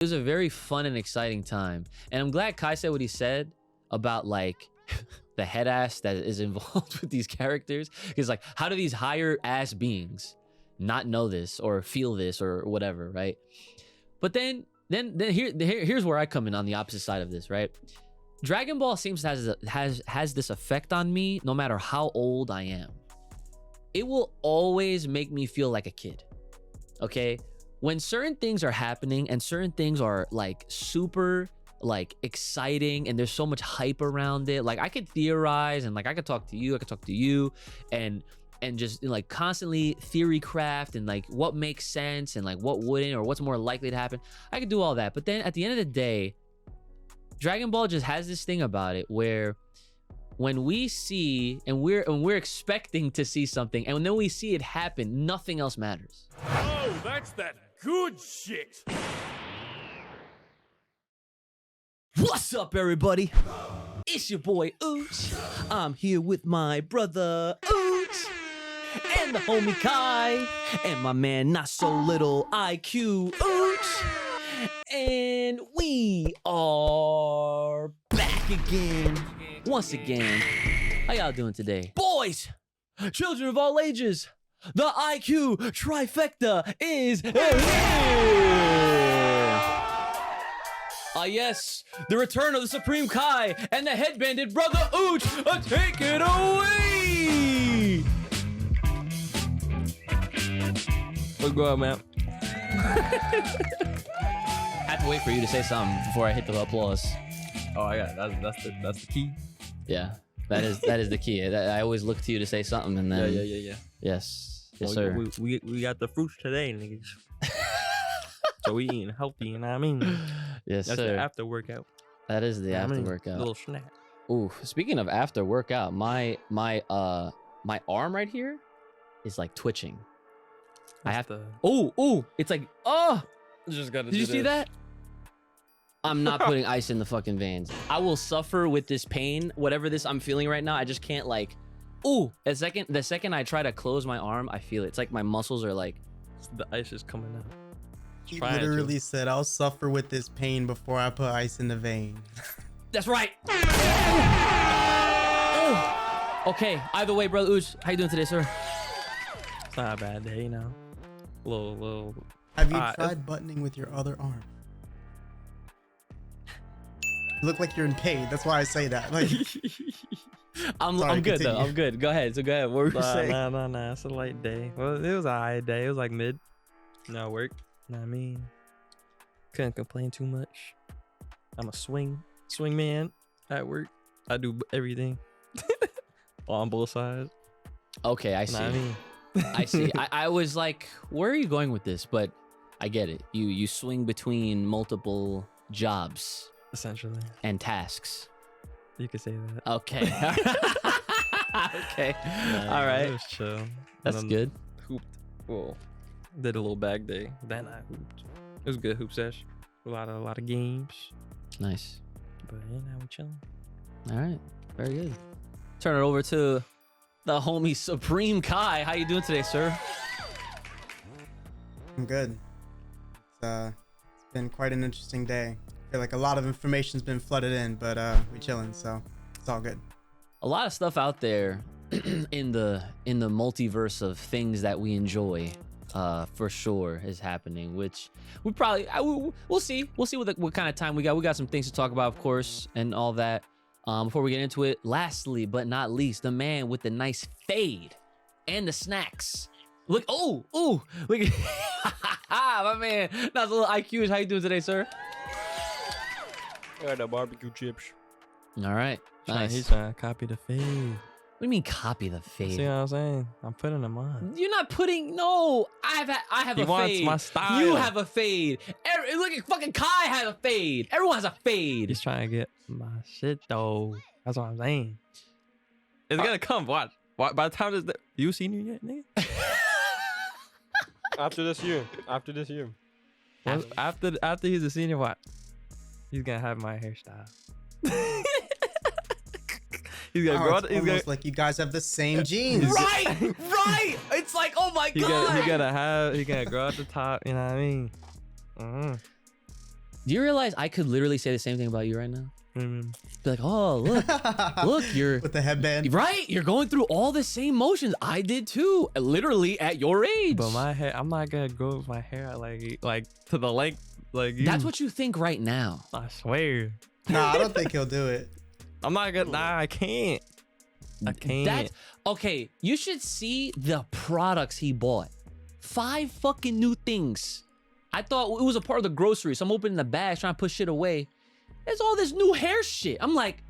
It was a very fun and exciting time. And I'm glad Kai said what he said about like the head ass that is involved with these characters. Because like, how do these higher ass beings not know this or feel this or whatever, right? But then here's where I come in on the opposite side of this, right? Dragon Ball seems to has this effect on me no matter how old I am. It will always make me feel like a kid. Okay? When certain things are happening and certain things are like super like exciting and there's so much hype around it, like I could theorize and like I could talk to you and just like constantly theory craft and like what makes sense and like what wouldn't or what's more likely to happen. I could do all that, but then at the end of the day, Dragon Ball just has this thing about it where when we see and we're expecting to see something and then we see it happen, nothing else matters. Oh, that's that good shit. What's up, everybody? It's your boy Ooch. I'm here with my brother Ooch and the homie Kai and my man not so little IQ Ooch. And we are back again, once again. How y'all doing today? Boys, children of all ages, the IQ trifecta is here! Yes, the return of the Supreme Kai and the headbanded brother Ooch. Take it away! What's going on, man? I have to wait for you to say something before I hit the applause. Oh, I got that's the key. Yeah, that is the key. I always look to you to say something, and then Yeah. Yes, Oh, sir. We got the fruits today, niggas. So we eating healthy, you know what I mean? Yes, That's sir. the after workout. That is the You know what I after mean? workout. Little snack. Ooh, speaking of after workout, my arm right here is like twitching. I have to. Oh, it's like Just gotta. Did you see that? I'm not putting ice in the fucking veins. I will suffer with this pain, whatever this I'm feeling right now. I just can't like. Ooh, the second I try to close my arm, I feel it. It's like my muscles are like. The ice is coming out. He literally said, "I'll suffer with this pain before I put ice in the vein." That's right. Okay. Either way, brother Ooch, how you doing today, sir? It's not a bad day, you know. Little. Have you tried buttoning with your other arm? You look like you're in pain. That's why I say that. Like, I'm Sorry, good continue. though. I'm good. Go ahead. So go ahead. What were you saying? Nah. It's a light day. Well, it was a high day. It was like mid. No work. Know what I mean? Couldn't complain too much. I'm a swing man at work. I do everything on both sides. Okay, I see. Know what I mean? I see. I was like, where are you going with this? But I get it. You swing between multiple jobs Essentially, and tasks. you could say that. Okay. Okay. All It right. was chill. And That's then good. Hooped. Well, did a little bag day. Then I hooped. It was a good hoop sesh. A lot of games. Nice. But yeah, now we chilling. All right. Very good. Turn it over to the homie Supreme Kai. How you doing today, sir? I'm good. It's been quite an interesting day. I feel like a lot of information's been flooded in, but we chilling, so it's all good. A lot of stuff out there in the multiverse of things that we enjoy, for sure is happening. Which we probably we'll see what kind of time we got. We got some things to talk about, of course, and all that. Before we get into it, lastly but not least, the man with the nice fade and the snacks. Look, look at my man. That's a little IQ. How you doing today, sir? I got the barbecue chips. All right, nice. He's trying to copy the fade. What do you mean copy the fade? See what I'm saying? I'm putting them on. You're not putting. No, I have He a wants fade. my style. You have a fade. Look at fucking Kai has a fade. Everyone has a fade. He's trying to get my shit though. That's what I'm saying. It's gonna come. Watch. By the time this, you senior yet, nigga? After this year. After he's a senior, what? He's gonna have my hairstyle. He's gonna grow. It's almost like you guys have the same genes. Right. It's like, oh my god. He gonna grow at the top. You know what I mean? Do you realize I could literally say the same thing about you right now? Mm. Be like, oh, look, you're with the headband. right. You're going through all the same motions I did too, literally at your age. But my hair, I'm not gonna grow with my hair like to the length like you. That's what you think right now. I swear. Nah, I don't think he'll do it. I'm not gonna. Nah, I can't. I can't. That's okay. You should see the products he bought. 5 fucking new things. I thought it was a part of the grocery. So I'm opening the bags trying to put shit away. There's all this new hair shit. I'm like,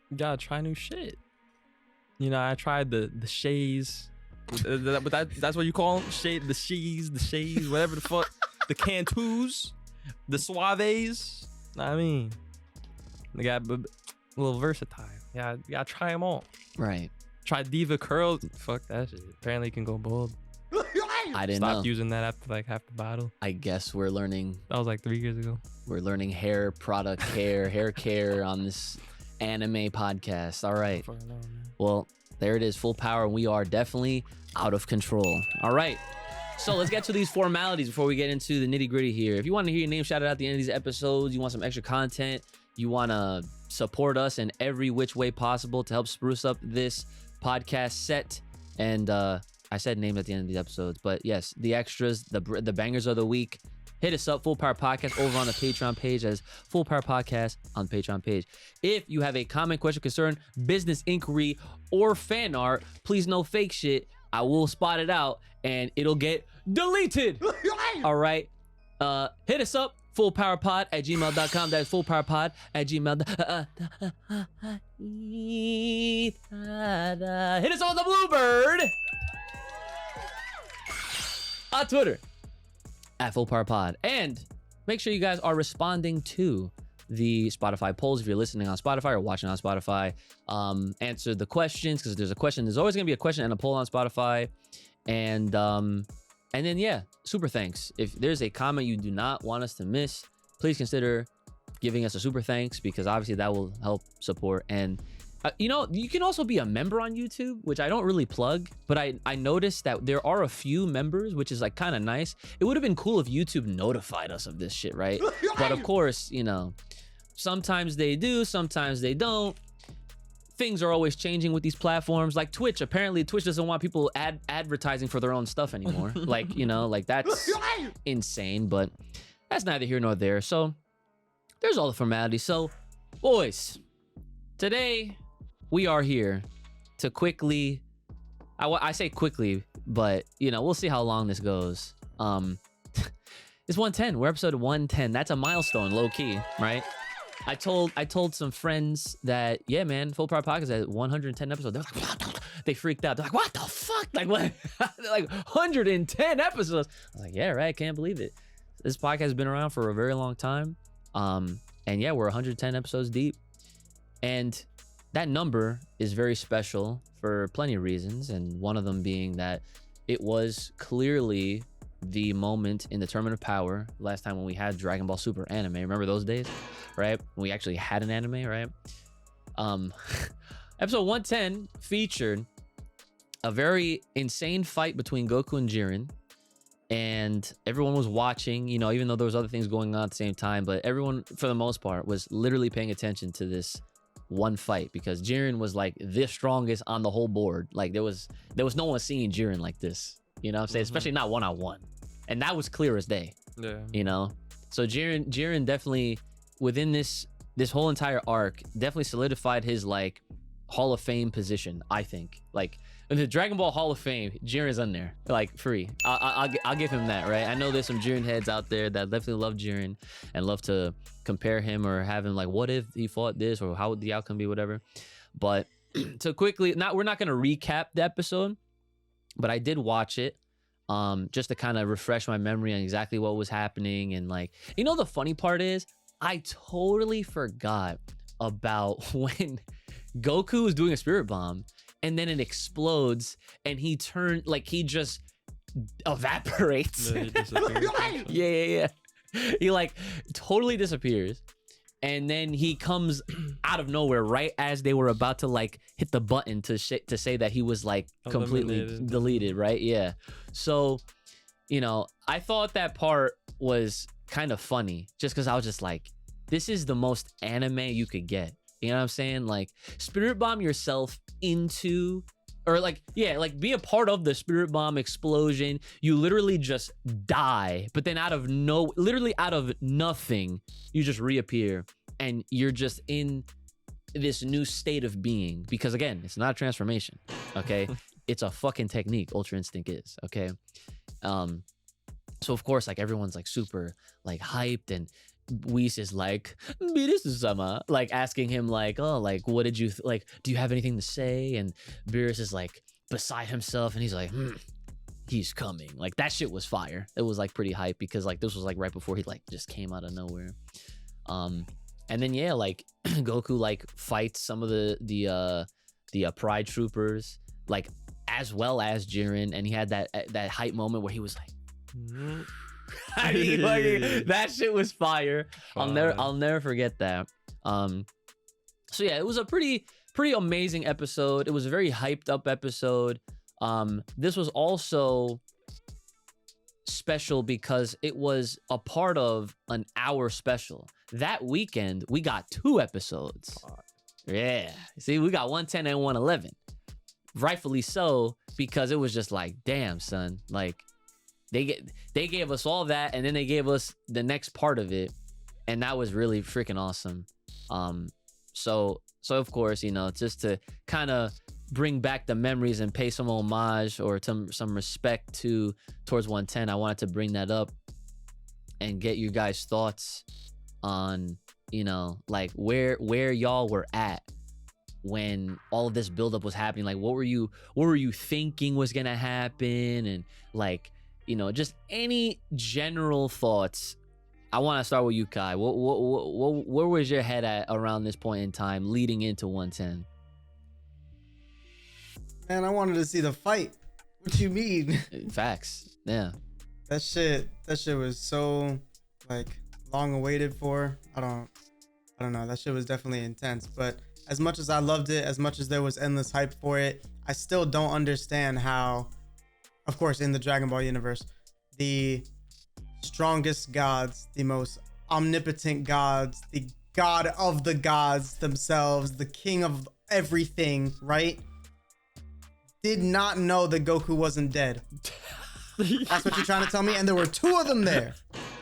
You gotta try new shit. You know, I tried the shays, but that's what you call them? The shays, whatever the fuck. The Cantus, the Suaves. I mean, they got a little versatile. Yeah, you gotta try them all. right. Try Diva curls. Fuck that shit. Apparently, you can go bald. I didn't Stopped know. using that after like half the bottle. I guess we're learning. That was like 3 years ago. We're learning hair product care, hair care on this anime podcast. All right. Fucking know, man. Well, there it is, full power, and we are definitely out of control. All right. So let's get to these formalities before we get into the nitty gritty here. If you want to hear your name shouted out at the end of these episodes, you want some extra content, you want to support us in every which way possible to help spruce up this podcast set. And I said names at the end of these episodes, but yes, the extras, the bangers of the week. Hit us up, Full Power Podcast, over on the Patreon page as Full Power Podcast on the Patreon page. If you have a comment, question, concern, business inquiry, or fan art, please no fake shit. I will spot it out and it'll get deleted. All right. Hit us up, fullpowerpod@gmail.com. That is fullpowerpod@gmail.com. Hit us on the Bluebird. On Twitter. At Full Power Pod. And make sure you guys are responding to the Spotify polls if you're listening on Spotify or watching on Spotify. Answer the questions, because there's a question. There's always gonna be a question and a poll on Spotify. And then yeah, super thanks. If there's a comment you do not want us to miss, please consider giving us a super thanks, because obviously that will help support. And you know, you can also be a member on YouTube, which I don't really plug, but I noticed that there are a few members, which is like kind of nice. It would have been cool if YouTube notified us of this shit, right? But of course, you know, sometimes they do, sometimes they don't. Things are always changing with these platforms, like Twitch. Apparently Twitch doesn't want people advertising for their own stuff anymore. Like, you know, like that's insane, but that's neither here nor there. So there's all the formalities. So boys, today we are here to quickly, I say quickly, but you know, we'll see how long this goes. It's 110. We're episode 110. That's a milestone, low key, right? I told some friends that, yeah, man, Full Power Podcast at 110 episodes. They're like, what? They freaked out. They're like, what the fuck? Like, what? They're like, 110 episodes. I was like, yeah, right. Can't believe it. This podcast has been around for a very long time. And yeah, we're 110 episodes deep. And that number is very special for plenty of reasons. And one of them being that it was clearly the moment in the Tournament of Power last time when we had Dragon Ball Super anime. Remember those days, right? When we actually had an anime, right? Episode 110 featured a very insane fight between Goku and Jiren, and everyone was watching, you know, even though there was other things going on at the same time, but everyone for the most part was literally paying attention to this one fight, because Jiren was like the strongest on the whole board. Like there was no one seeing Jiren like this, you know what I'm saying? Especially not one-on-one. And that was clear as day. Yeah. You know? So Jiren definitely, within this whole entire arc, definitely solidified his like Hall of Fame position, I think. Like in the Dragon Ball Hall of Fame, Jiren's in there, like free. I'll give him that, right? I know there's some Jiren heads out there that definitely love Jiren and love to compare him or have him like, what if he fought this, or how would the outcome be, whatever. But to quickly, we're not gonna recap the episode, but I did watch it just to kind of refresh my memory on exactly what was happening. And like, you know, the funny part is I totally forgot about when Goku was doing a spirit bomb and then it explodes and he just evaporates. Yeah. He like totally disappears. And then he comes out of nowhere right as they were about to like hit the button to say that he was like completely deleted, right? Yeah. So, you know, I thought that part was kind of funny just because I was just like, this is the most anime you could get. You know what I'm saying? Like, spirit bomb yourself into, or like, yeah, like be a part of the spirit bomb explosion. You literally just die, but then literally out of nothing, you just reappear and you're just in this new state of being. Because again, it's not a transformation, okay? It's a fucking technique. Ultra Instinct is, okay? So of course, like everyone's like super like hyped, and Whis is like, this is summer, like asking him like, oh, like what did you like? Do you have anything to say? And Beerus is like beside himself, and he's like, he's coming. Like that shit was fire. It was like pretty hype because like this was like right before he like just came out of nowhere. And then yeah, like Goku like fights some of the Pride troopers, like as well as Jiren, and he had that hype moment where he was like, I mean, like, that shit was fire. I'll never forget that. So yeah, it was a pretty amazing episode. It was a very hyped up episode. This was also special because it was a part of an hour special. That weekend we got 2 episodes. Yeah, see, we got 110 and 111. Rightfully so, because it was just like, damn, son, like they gave us all that, and then they gave us the next part of it, and that was really freaking awesome. So of course, you know, just to kind of bring back the memories and pay some homage or some respect towards 110, I wanted to bring that up and get you guys' thoughts on, you know, like where y'all were at when all of this buildup was happening. Like what were you thinking was gonna happen, and like, you know, just any general thoughts. I want to start with you, Kai. Where was your head at around this point in time leading into 110? Man, I wanted to see the fight. What you mean? Facts. Yeah. That shit was so like long awaited for. I don't know. That shit was definitely intense. But as much as I loved it, as much as there was endless hype for it, I still don't understand how, of course, in the Dragon Ball universe, the strongest gods, the most omnipotent gods, the god of the gods themselves, the king of everything, right, did not know that Goku wasn't dead. That's what you're trying to tell me? And there were 2 of them there.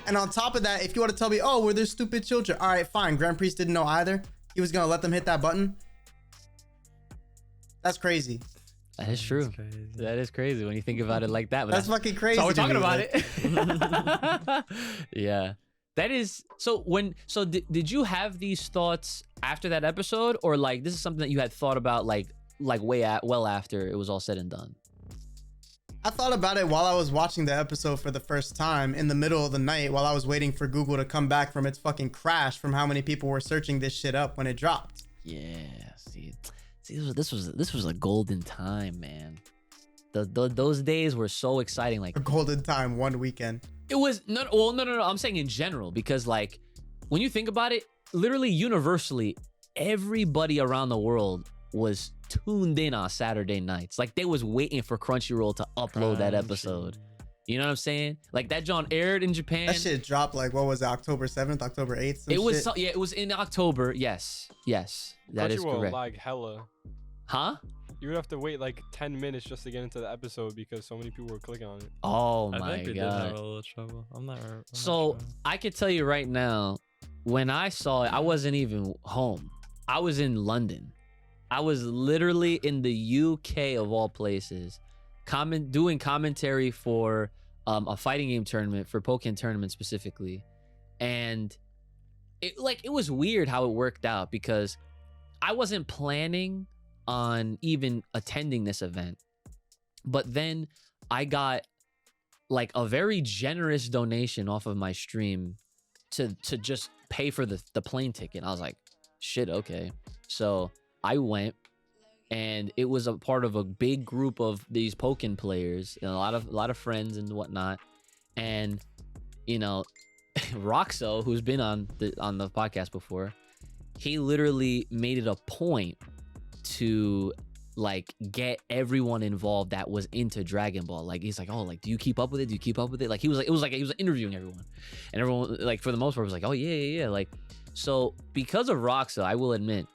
And on top of that, if you want to tell me, oh, were there stupid children? All right, fine. Grand Priest didn't know either. He was going to let them hit that button. That's crazy. That is true. That is crazy when you think about it like that. But that's fucking crazy. So we're talking about it. Yeah. That is so did you have these thoughts after that episode, or like this is something that you had thought about like well after it was all said and done? I thought about it while I was watching the episode for the first time in the middle of the night while I was waiting for Google to come back from its fucking crash from how many people were searching this shit up when it dropped. Yeah, see, this was a golden time, man. Those days were so exciting. Like a golden time, one weekend. It was no. I'm saying in general, because like when you think about it, literally universally, everybody around the world was tuned in on Saturday nights. Like they was waiting for Crunchyroll to upload that episode. You know what I'm saying? Like that John aired in Japan. That shit dropped like, what was it, October 7th, October 8th? It was yeah, it was in October. Yes, that is correct. Like hella. Huh? You would have to wait like 10 minutes just to get into the episode because so many people were clicking on it. Oh I my think we did god. have a little trouble. I'm not So sure. I could tell you right now, when I saw it, I wasn't even home. I was in London. I was literally in the UK of all places, doing commentary for a fighting game tournament, for Pokken tournament specifically. And it was weird how it worked out because I wasn't planning on even attending this event. But then I got like a very generous donation off of my stream to just pay for the plane ticket. I was like, shit, okay. So I went, and it was a part of a big group of these Pokken players, and a lot of friends and whatnot. And you know, Roxo, who's been on the podcast before, he literally made it a point to like get everyone involved that was into Dragon Ball. Like he's like, oh, like do you keep up with it? Do you keep up with it? Like he was like he was interviewing everyone, and everyone like for the most part was like, oh yeah. Like so because of Roxa, I will admit,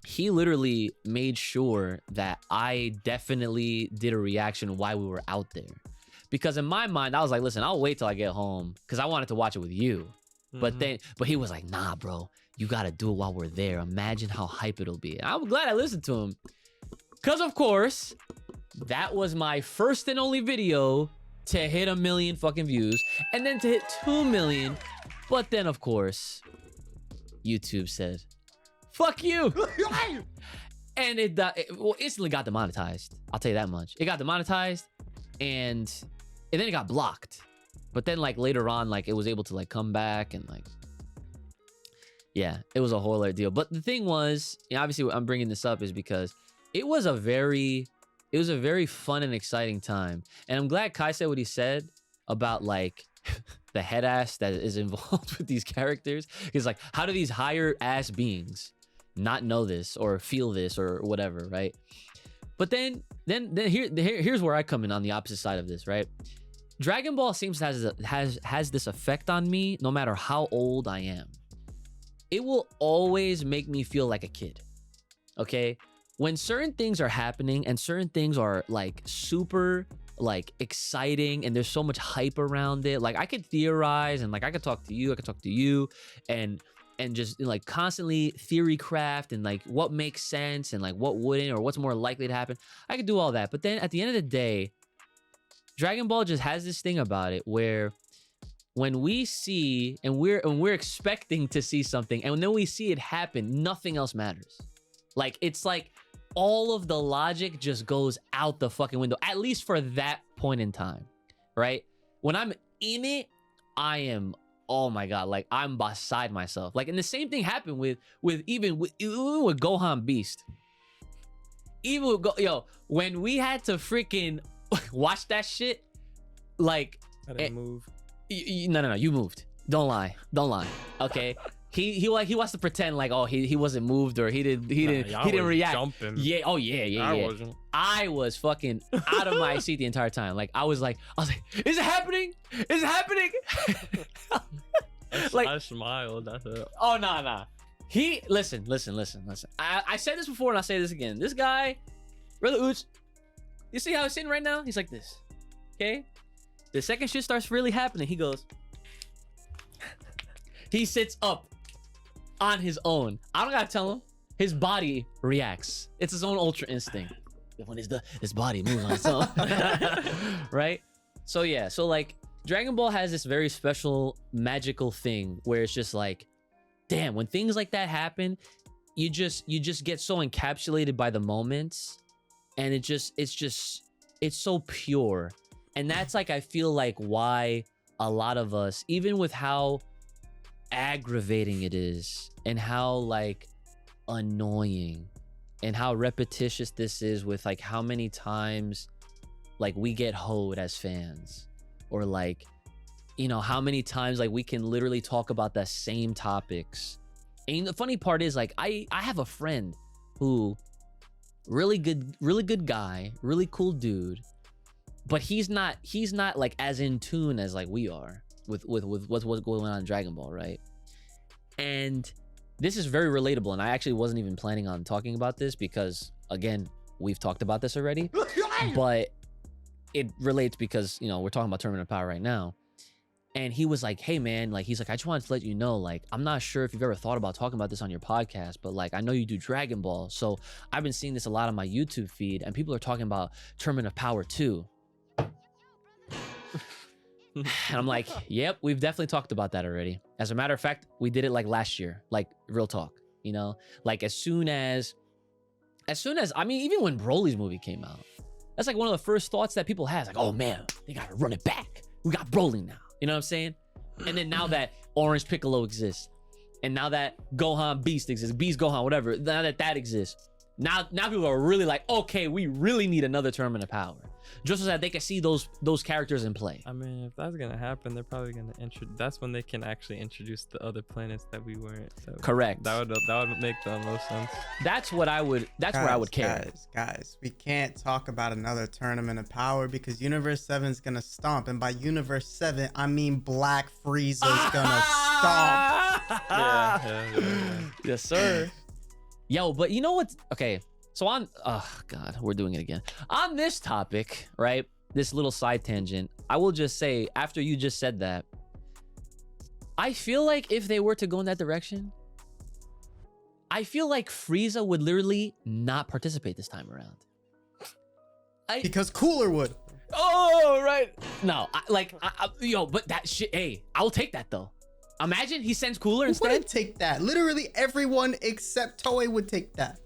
he literally made sure that I definitely did a reaction while we were out there. Because in my mind, I was like, listen, I'll wait till I get home because I wanted to watch it with you. But he was like, nah, bro, you got to do it while we're there. Imagine how hype it'll be. And I'm glad I listened to him. Because, of course, that was my first and only video to hit 1 million fucking views. And then to hit 2 million. But then, of course, YouTube said, fuck you. And it instantly got demonetized. I'll tell you that much. It got demonetized and then it got blocked. But then like later on, like it was able to like come back and like, yeah, it was a whole other deal. But the thing was, you know, obviously I'm bringing this up is because it was a very fun and exciting time. And I'm glad Kai said what he said about like the head ass that is involved with these characters. Because like, how do these higher ass beings not know this or feel this or whatever, right? But then here's where I come in on the opposite side of this, right? Dragon Ball seems to has this effect on me no matter how old I am. It will always make me feel like a kid. Okay? When certain things are happening and certain things are like super like exciting and there's so much hype around it, like I could theorize and like I could talk to you and just like constantly theory craft and like what makes sense and like what wouldn't or what's more likely to happen. I could do all that. But then at the end of the day, Dragon Ball just has this thing about it where when we see and we're expecting to see something and then we see it happen, nothing else matters. Like it's like all of the logic just goes out the fucking window, at least for that point in time, right? When I'm in it, I am, oh my God, like I'm beside myself. Like, and the same thing happened with Gohan Beast. Even with when we had to freaking watch that shit, like I didn't move. No, you moved. Don't lie. Okay. He wants to pretend like, oh, he wasn't moved or he didn't react. Jumping. Yeah. Oh yeah. I wasn't. I was fucking out of my seat the entire time. Like I was like, is it happening? Is it happening? Like I smiled. That's it. Oh nah. Listen. I said this before and I'll say this again. This guy, Brother Ooch, you see how he's sitting right now? He's like this. Okay? The second shit starts really happening, he goes. He sits up on his own. I don't gotta tell him. His body reacts. It's his own ultra instinct. When his body moves on its own. Right? So yeah, so like Dragon Ball has this very special magical thing where it's just like, damn, when things like that happen, you just get so encapsulated by the moments and it's so pure. And that's like, I feel like why a lot of us, even with how aggravating it is and how like annoying and how repetitious this is with like how many times like we get hoed as fans or like, you know, how many times like we can literally talk about the same topics. And the funny part is like, I have a friend who really good guy, really cool dude, but he's not like as in tune as like we are with what's going on in Dragon Ball, right? And this is very relatable, and I actually wasn't even planning on talking about this because again, we've talked about this already, but it relates because, you know, we're talking about Tournament of Power right now. And he was like, hey man, like he's like, I just wanted to let you know, like, I'm not sure if you've ever thought about talking about this on your podcast, but like, I know you do Dragon Ball. So I've been seeing this a lot on my YouTube feed and people are talking about Tournament of Power 2. And I'm like, yep, we've definitely talked about that already. As a matter of fact, we did it like last year, like real talk, you know, like as soon as, I mean, even when Broly's movie came out, that's like one of the first thoughts that people have, like, oh man, they gotta run it back. We got Broly now. You know what I'm saying? And then now that Orange Piccolo exists, and now that Gohan Beast exists, Beast Gohan, whatever, now that exists, now people are really like, okay, we really need another Tournament of Power. just so that they can see those characters in play. I mean, if that's gonna happen, they're probably gonna that's when they can actually introduce the other planets that we weren't. So Correct. That would make the most sense. That's what I would. That's where I would care. Guys, we can't talk about another tournament of power because Universe 7 is gonna stomp, and by Universe 7, I mean Black Frieza's gonna stomp. Yeah. Yes, sir. Yo, but you know what? Okay, so on. Oh God, we're doing it again. On this topic, right? This little side tangent. I will just say, after you just said that, I feel like if they were to go in that direction, I feel like Frieza would literally not participate this time around. Because Cooler would. Oh, right. No, yo, but that shit. Hey, I'll take that though. Imagine he sends Cooler Who instead. wouldn't take that? Literally everyone except Toei would take that.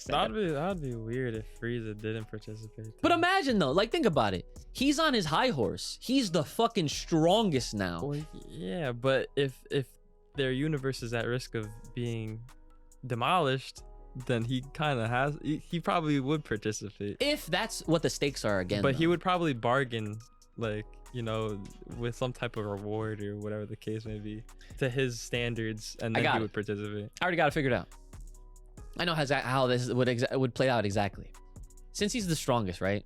That'd be weird if Frieza didn't participate. But imagine though, like think about it. He's on his high horse. He's the fucking strongest now. Well, yeah, but if their universe is at risk of being demolished, then he kind of has. He probably would participate. If that's what the stakes are again. But though. he would probably bargain, like, you know, with some type of reward or whatever the case may be, to his standards, and then he would participate. I already got it figured out. I know how this would play out exactly. Since he's the strongest, right?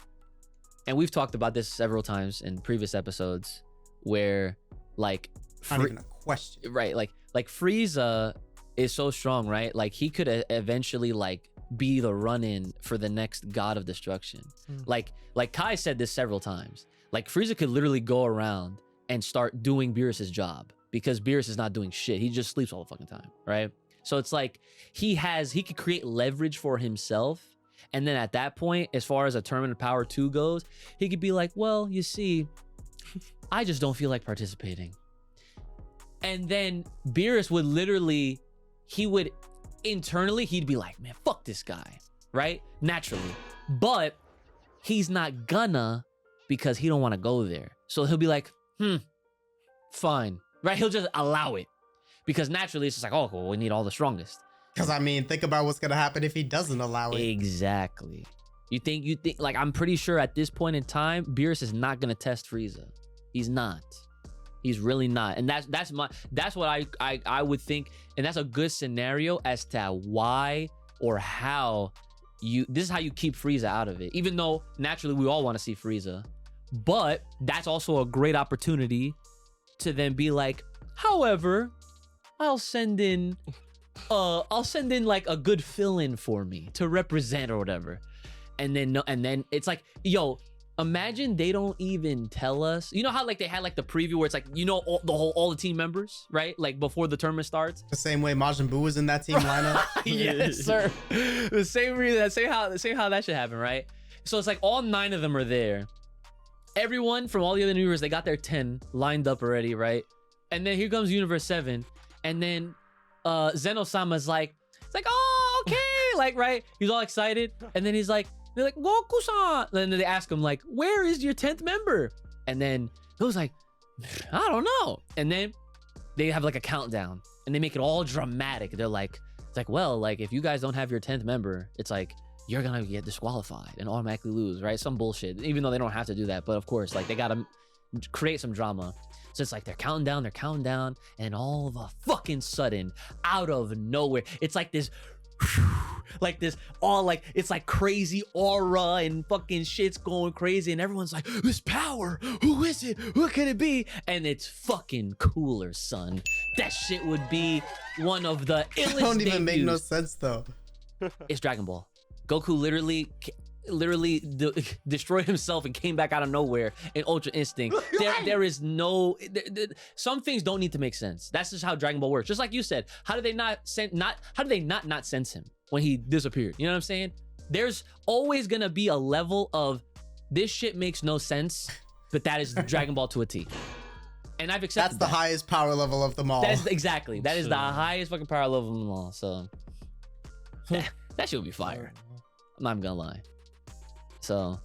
And we've talked about this several times in previous episodes, where like Not even a question. right, like Frieza is so strong, right? Like he could eventually like be the run-in for the next god of destruction. Like Kai said this several times. Like Frieza could literally go around and start doing Beerus's job because Beerus is not doing shit. He just sleeps all the fucking time, right? So it's like he could create leverage for himself. And then at that point, as far as a Tournament of Power 2 goes, he could be like, well, you see, I just don't feel like participating. And then Beerus would literally, he'd be like, man, fuck this guy, right? Naturally. But he's not gonna, because he don't want to go there. So he'll be like, fine, right? He'll just allow it. Because naturally, it's just like, oh, well, we need all the strongest. Because I mean, think about what's gonna happen if he doesn't allow it. Exactly. You think, like, I'm pretty sure at this point in time, Beerus is not gonna test Frieza. He's not. He's really not. And that's what I would think. And that's a good scenario as to why or how this is how you keep Frieza out of it. Even though naturally we all want to see Frieza. But that's also a great opportunity to then be like, however, I'll send in like a good fill-in for me to represent or whatever. And then it's like, yo, imagine they don't even tell us. You know how like they had like the preview where it's like, you know, all the team members, right? Like before the tournament starts. The same way Majin Buu was in that team lineup. Yes, sir. The same reason, same how that should happen, right? So it's like all 9 of them are there. Everyone from all the other universes, they got their 10 lined up already, right? And then here comes Universe 7. And then Zeno-sama's like, it's like, oh, okay, like, right? He's all excited. And then they're like, Goku-san. And then they ask him, like, where is your 10th member? And then he was like, I don't know. And then they have like a countdown and they make it all dramatic. They're like, it's like, well, like, if you guys don't have your 10th member, it's like, you're gonna get disqualified and automatically lose, right? Some bullshit, even though they don't have to do that. But of course, like, they gotta create some drama. So it's like they're counting down, and all of a fucking sudden, out of nowhere, it's like this, it's like crazy aura and fucking shit's going crazy, and everyone's like, this power, who is it? What could it be? And it's fucking Cooler, son. That shit would be one of the illest. It don't even make no debuts. sense though. It's Dragon Ball. Goku literally destroyed himself and came back out of nowhere in Ultra Instinct. There is no some things don't need to make sense. That's just how Dragon Ball works. Just like you said, how did they not sense him when he disappeared? You know what I'm saying? There's always gonna be a level of this shit makes no sense, but that is Dragon Ball to a T. And I've accepted That's the highest power level of them all. That is exactly. That is the highest fucking power level of them all. So that shit would be fire. I'm not even gonna lie. So,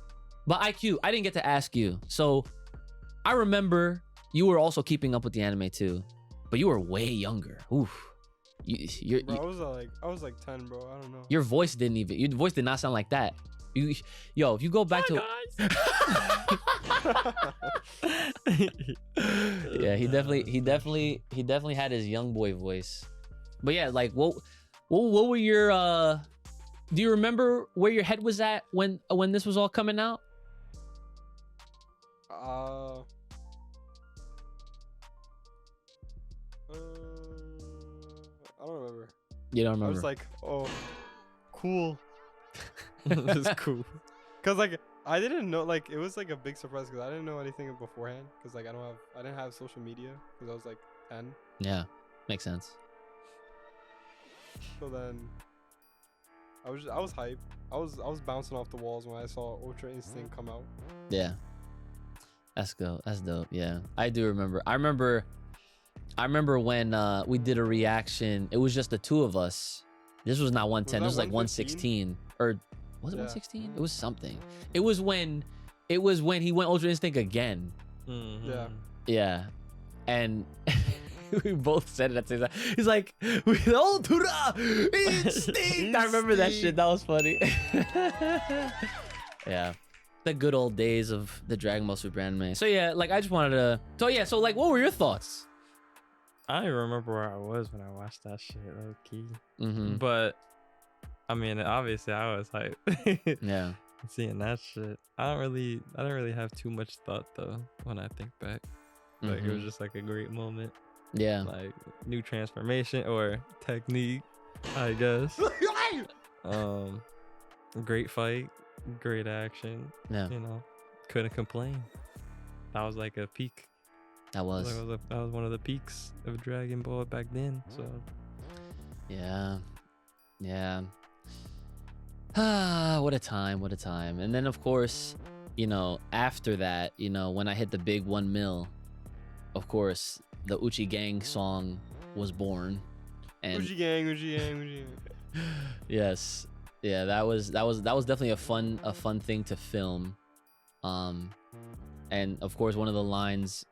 but IQ, I didn't get to ask you. So, I remember you were also keeping up with the anime too, but you were way younger. Oof. Bro, I was like 10, bro. I don't know. Your voice did not sound like that. Yo, if you go back to yeah, he definitely had his young boy voice. But yeah, like what were your do you remember where your head was at when this was all coming out? I don't remember. You don't remember? I was like, oh, cool. It's cool. Cause like I didn't know, like it was like a big surprise because I didn't know anything beforehand. Cause like I didn't have social media because I was like 10. Yeah, makes sense. So then I was hyped. I was bouncing off the walls when I saw Ultra Instinct come out. Yeah, that's dope. That's dope. Yeah, I do remember. I remember when we did a reaction. It was just the two of us. This was not 110. This was like 116, or was it 116? It was something. It was when he went Ultra Instinct again. Mhm. Yeah. Yeah, and we both said it at the same time. He's like, with Ultra Instinct. I remember that shit. That was funny. Yeah, the good old days of the Dragon Ball Super anime. So yeah, like I just wanted to. So yeah, so like, what were your thoughts? I don't even remember where I was when I watched that shit, low key. Mm-hmm. But I mean, obviously, I was hype. Yeah. Seeing that shit, I don't really have too much thought though when I think back. Like it was just like a great moment. Yeah. Like new transformation or technique, I guess. Great fight, great action. Yeah. You know, couldn't complain. That was like a peak. That was. That was one of the peaks of Dragon Ball back then. So Yeah. Yeah. Ah, what a time, what a time. And then of course, you know, after that, you know, when I hit the big 1 mil, of course, the Uchi Gang song was born. And Uchi gang, Uchi gang, Uchi gang. yes. Yeah, that was definitely a fun thing to film. And of course one of the lines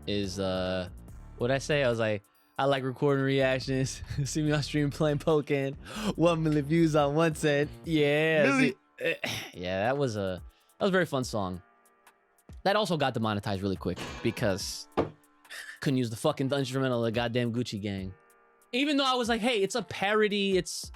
is what'd I say? I was like, I like recording reactions. See me on stream playing Pokken. 1 million views on 110. Yeah. Yeah, that was a very fun song. That also got demonetized really quick because couldn't use the fucking instrumental of the goddamn Gucci Gang. Even though I was like, hey, it's a parody. It's,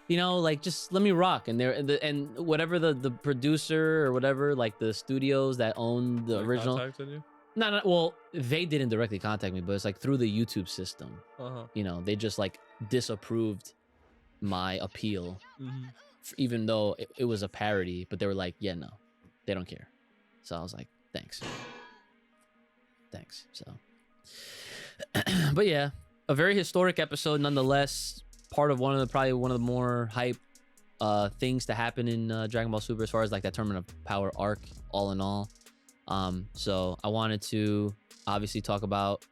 you know, like just let me rock. And and whatever the producer or whatever, like the studios that own the original. contacted you? No, well, they didn't directly contact me, but it's like through the YouTube system. Uh-huh. You know, they just like disapproved my appeal, Mm-hmm. even though it was a parody. But they were like, yeah, no, they don't care. So I was like, thanks. So, but yeah, a very historic episode nonetheless. Part of probably one of the more hype things to happen in Dragon Ball Super as far as like that Tournament of Power arc, all in all. So I wanted to obviously talk about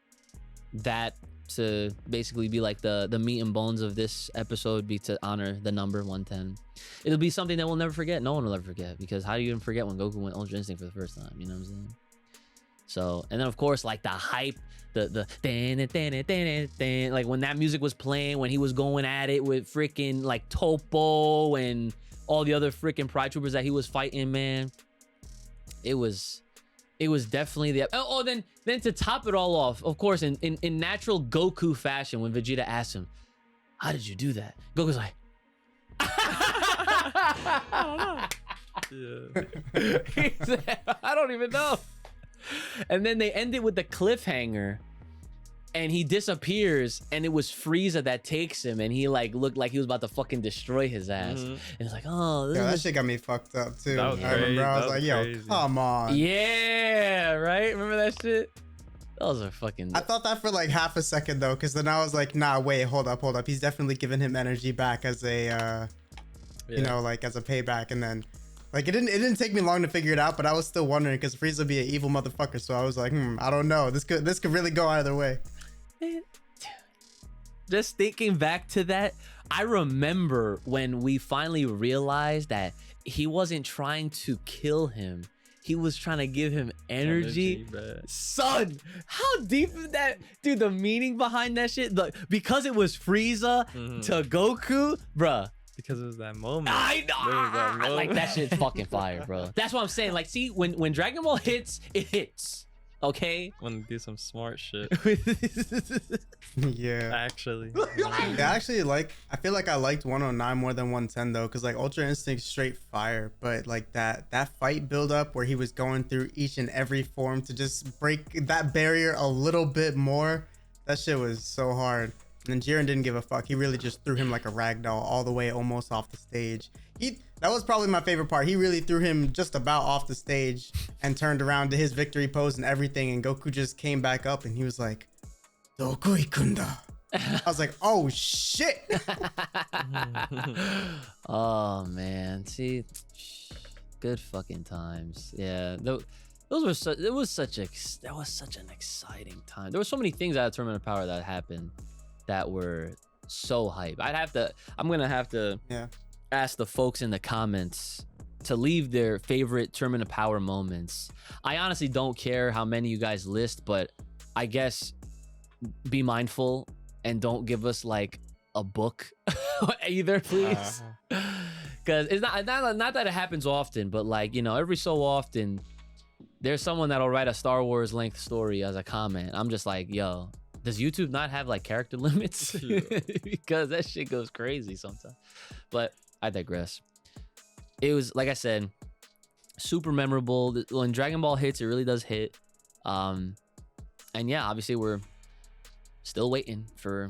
that to basically be like the meat and bones of this episode, be to honor the number 110. It'll be something that we'll never forget. No one will ever forget, because how do you even forget when Goku went Ultra Instinct for the first time? You know what I'm saying? So, and then of course, like the hype, the like when that music was playing, when he was going at it with freaking like Topo and all the other freaking Pride Troopers that he was fighting, man. It was definitely then to top it all off, of course, in natural Goku fashion, when Vegeta asked him, how did you do that? Goku's like, I don't know. Yeah. He said, I don't even know. And then they end it with the cliffhanger, and he disappears, and it was Frieza that takes him, and he like looked like he was about to fucking destroy his ass. Mhm. And it's like, oh, this Yeah, that is- shit got me fucked up too. That was I remember crazy. I was That like, was yo, crazy. come on. yeah, right? Remember that shit? Those are fucking. I thought that for like half a second though, because then I was like, nah, wait, hold up. He's definitely giving him energy back as a, you know, like as a payback. And then, like, it didn't take me long to figure it out, but I was still wondering because Frieza would be an evil motherfucker. So I was like, I don't know. This could really go either way. Man, just thinking back to that, I remember when we finally realized that he wasn't trying to kill him. He was trying to give him energy. bruh. Son, how deep is that? Dude, the meaning behind that shit, because it was Frieza Mhm. to Goku, bruh. because it was that moment. I know. There was that Like moment. that shit's fucking fire, bro. That's what I'm saying. Like, see, when Dragon Ball hits, it hits. Okay. Want to do some smart shit. Yeah. Actually. Yeah, actually, like, I feel like I liked 109 more than 110 though, because like Ultra Instinct straight fire, but like that fight build up where he was going through each and every form to just break that barrier a little bit more, that shit was so hard. And then Jiren didn't give a fuck. He really just threw him like a rag doll all the way almost off the stage. That was probably my favorite part. He really threw him just about off the stage and turned around to his victory pose and everything. And Goku just came back up and he was like, Doku ikunda? I was like, oh shit. Oh man, see, good fucking times. Yeah, those were that was such an exciting time. There were so many things out of Tournament of Power that happened that were so hype. I'm gonna have to Yeah. ask the folks in the comments to leave their favorite Tournament of Power moments. I honestly don't care how many you guys list, but I guess be mindful and don't give us like a book either, please. Because it's not that it happens often, but like, you know, every so often there's someone that'll write a Star Wars length story as a comment. I'm just like, yo, does YouTube not have like character limits? Because that shit goes crazy sometimes. But I digress. It was, like I said, super memorable. When Dragon Ball hits, it really does hit. And yeah, obviously we're still waiting for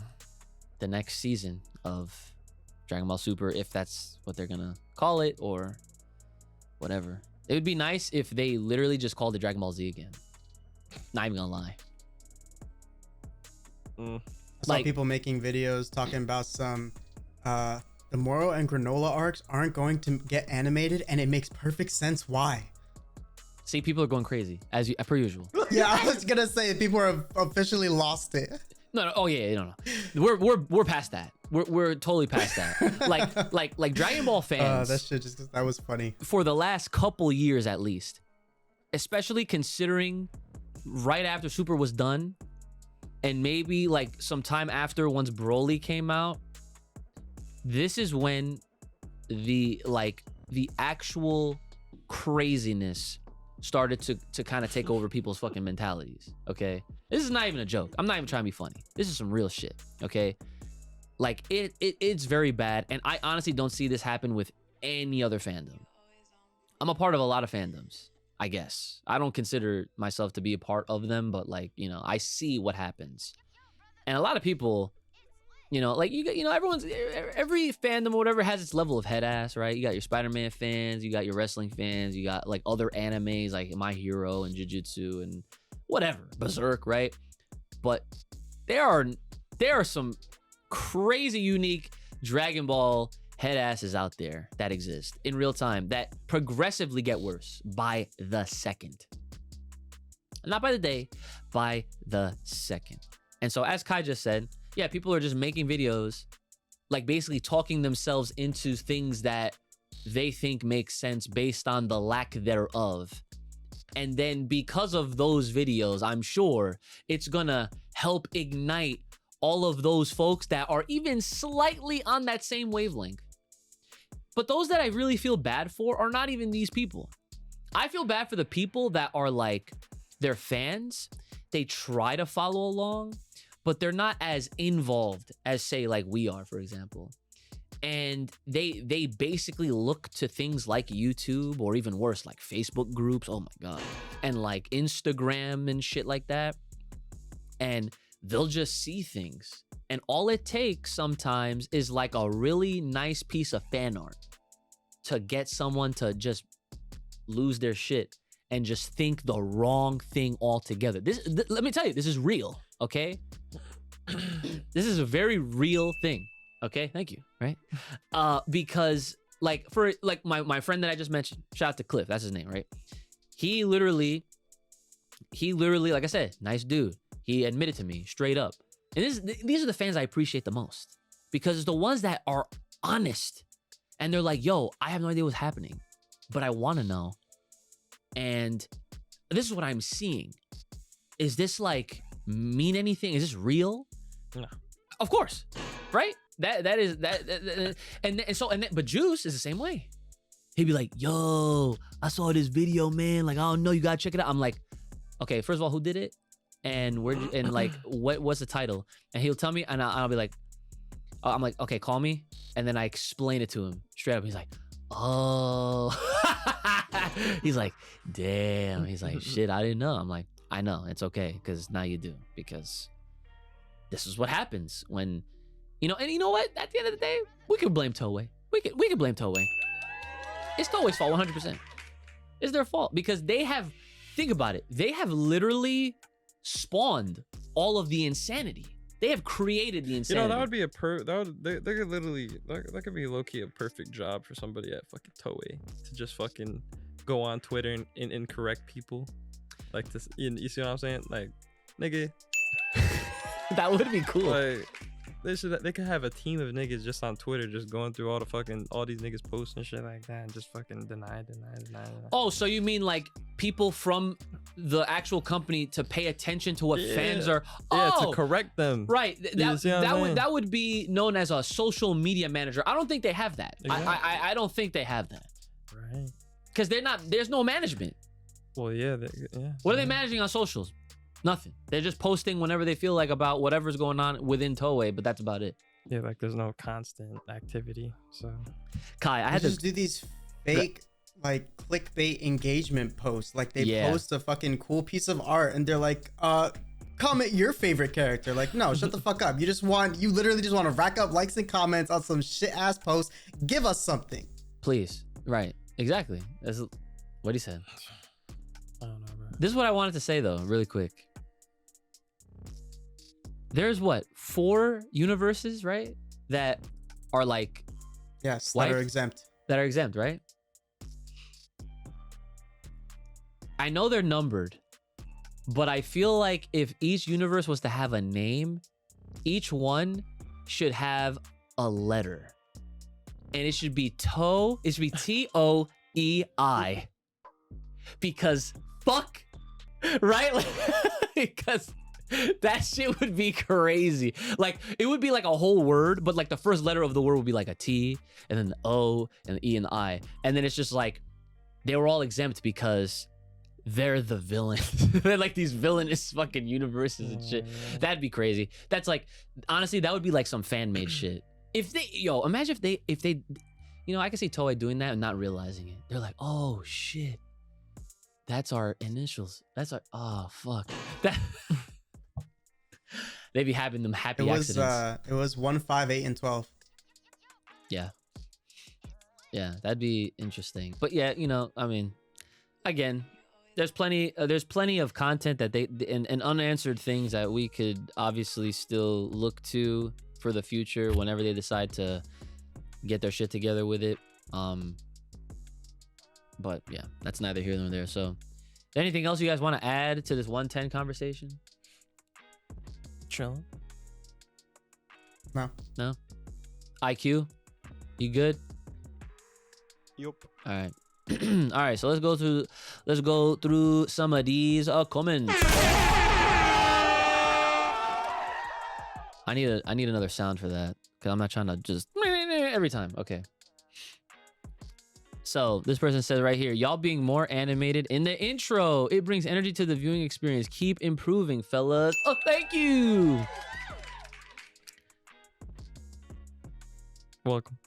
the next season of Dragon Ball Super, if that's what they're gonna call it or whatever. It would be nice if they literally just called it Dragon Ball Z again. Not even gonna lie. I saw Like- people making videos talking about some the Moro and Granola arcs aren't going to get animated, and it makes perfect sense why. See, people are going crazy as per usual. Yeah, I was gonna say people have officially lost it. No. Oh yeah, no. We're past that. We're totally past that. like Dragon Ball fans. That shit that was funny. For the last couple years at least, especially considering right after Super was done, and maybe like some time after once Broly came out, this is when the actual craziness started to kind of take over people's fucking mentalities. Okay, this is not even a joke. I'm not even trying to be funny. This is some real shit. Okay, like it's very bad, and I honestly don't see this happen with any other fandom. I'm a part of a lot of fandoms, I guess. I don't consider myself to be a part of them, but like, you know, I see what happens, and a lot of people, you know, like every fandom or whatever has its level of head ass, right? You got your Spider-Man fans, you got your wrestling fans, you got like other animes like My Hero and Jujutsu and whatever, Berserk, right? But there are some crazy unique Dragon Ball head asses out there that exist in real time that progressively get worse by the second. Not by the day, by the second. And so as Kai just said, yeah, people are just making videos, like basically talking themselves into things that they think make sense based on the lack thereof. And then because of those videos, I'm sure it's gonna help ignite all of those folks that are even slightly on that same wavelength. But those that I really feel bad for are not even these people. I feel bad for the people that are like, they're fans, they try to follow along, but they're not as involved as, say, like we are, for example. And they basically look to things like YouTube, or even worse, like Facebook groups, oh my God, and like Instagram and shit like that. And they'll just see things. And all it takes sometimes is like a really nice piece of fan art to get someone to just lose their shit and just think the wrong thing altogether. Let me tell you, this is real, okay? This is a very real thing, okay? Thank you, right? Because like for like my friend that I just mentioned, shout out to Cliff, that's his name, right? He literally, like I said, nice dude. He admitted to me straight up. And these are the fans I appreciate the most, because it's the ones that are honest and they're like, yo, I have no idea what's happening, but I want to know. And this is what I'm seeing. Is this like mean anything? Is this real? No. Of course, right? But Juice is the same way. He'd be like, yo, I saw this video, man. Like, I don't know, you gotta check it out. I'm like, okay, first of all, who did it? And like, what's the title? And he'll tell me, and I'll be like, I'm like, okay, call me. And then I explain it to him straight up. He's like, oh. He's like, damn. He's like, shit, I didn't know. I'm like, I know, it's okay, because now you do, because this is what happens when, and you know what? At the end of the day, we could blame Toei. We could blame Toei. It's Toei's fault, 100%. It's their fault, because think about it, they have literally spawned all of the insanity. They have created the insanity. That would be they could literally, that could be low-key a perfect job for somebody at fucking Toei to just fucking go on Twitter and correct people. Like this, you see what I'm saying? Like, nigga. That would be cool. Like, they could have a team of niggas just on Twitter, just going through all these niggas posts and shit like that, and just fucking deny. Oh, so you mean like people from the actual company to pay attention to what fans are? Yeah, oh, to correct them. Right. That would be known as a social media manager. I don't think they have that. Exactly. I don't think they have that. Right. Because there's no management. Well, yeah. What are they managing on socials? Nothing. They're just posting whenever they feel like about whatever's going on within Toei, but that's about it. Yeah, like there's no constant activity. So, Kai, I had to just do these fake like clickbait engagement posts. Like they post a fucking cool piece of art and they're like, comment your favorite character. Like, no, shut the fuck up. You literally just want to rack up likes and comments on some shit ass post. Give us something, please. Right. Exactly. That's what he said. I don't know, bro. This is what I wanted to say though, really quick. There's 4 universes, right? That are like, yes, that are exempt. That are exempt, right? I know they're numbered, but I feel like if each universe was to have a name, each one should have a letter. And it should be T-O-E-I. Because fuck, right? Because that shit would be crazy. Like, it would be like a whole word, but like the first letter of the word would be like a T, and then the O, and the E, and the I. And then it's just like, they were all exempt because they're the villains. They're like these villainous fucking universes and shit. That'd be crazy. That's like, honestly, that would be like some fan-made shit. Imagine if they, I can see Toei doing that and not realizing it. They're like, oh shit, that's our initials. Oh fuck. They be having them happy accidents. It was 1, 5, 8, and 12. Yeah, that'd be interesting. But yeah, I mean, again, there's plenty of content that and unanswered things that we could obviously still look to for the future whenever they decide to get their shit together with it. But yeah, that's neither here nor there. So, anything else you guys want to add to this 110 conversation? Chilling. No. IQ, you good? Yup. All right. All right, so let's go through some of these comments. I need another sound for that, because I'm not trying to just every time. Okay. So this person says right here, y'all being more animated in the intro. It brings energy to the viewing experience. Keep improving, fellas. Oh, thank you. Welcome.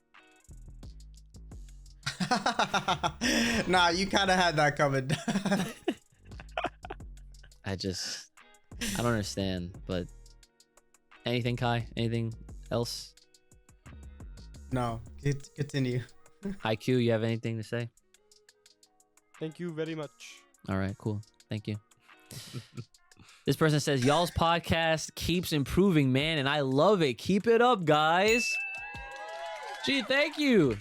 Nah, you kind of had that coming. I don't understand, but anything, Kai? Anything else? No, continue. IQ, you have anything to say? Thank you very much. All right, cool. Thank you. This person says, y'all's podcast keeps improving, man, and I love it. Keep it up, guys. Gee, thank you.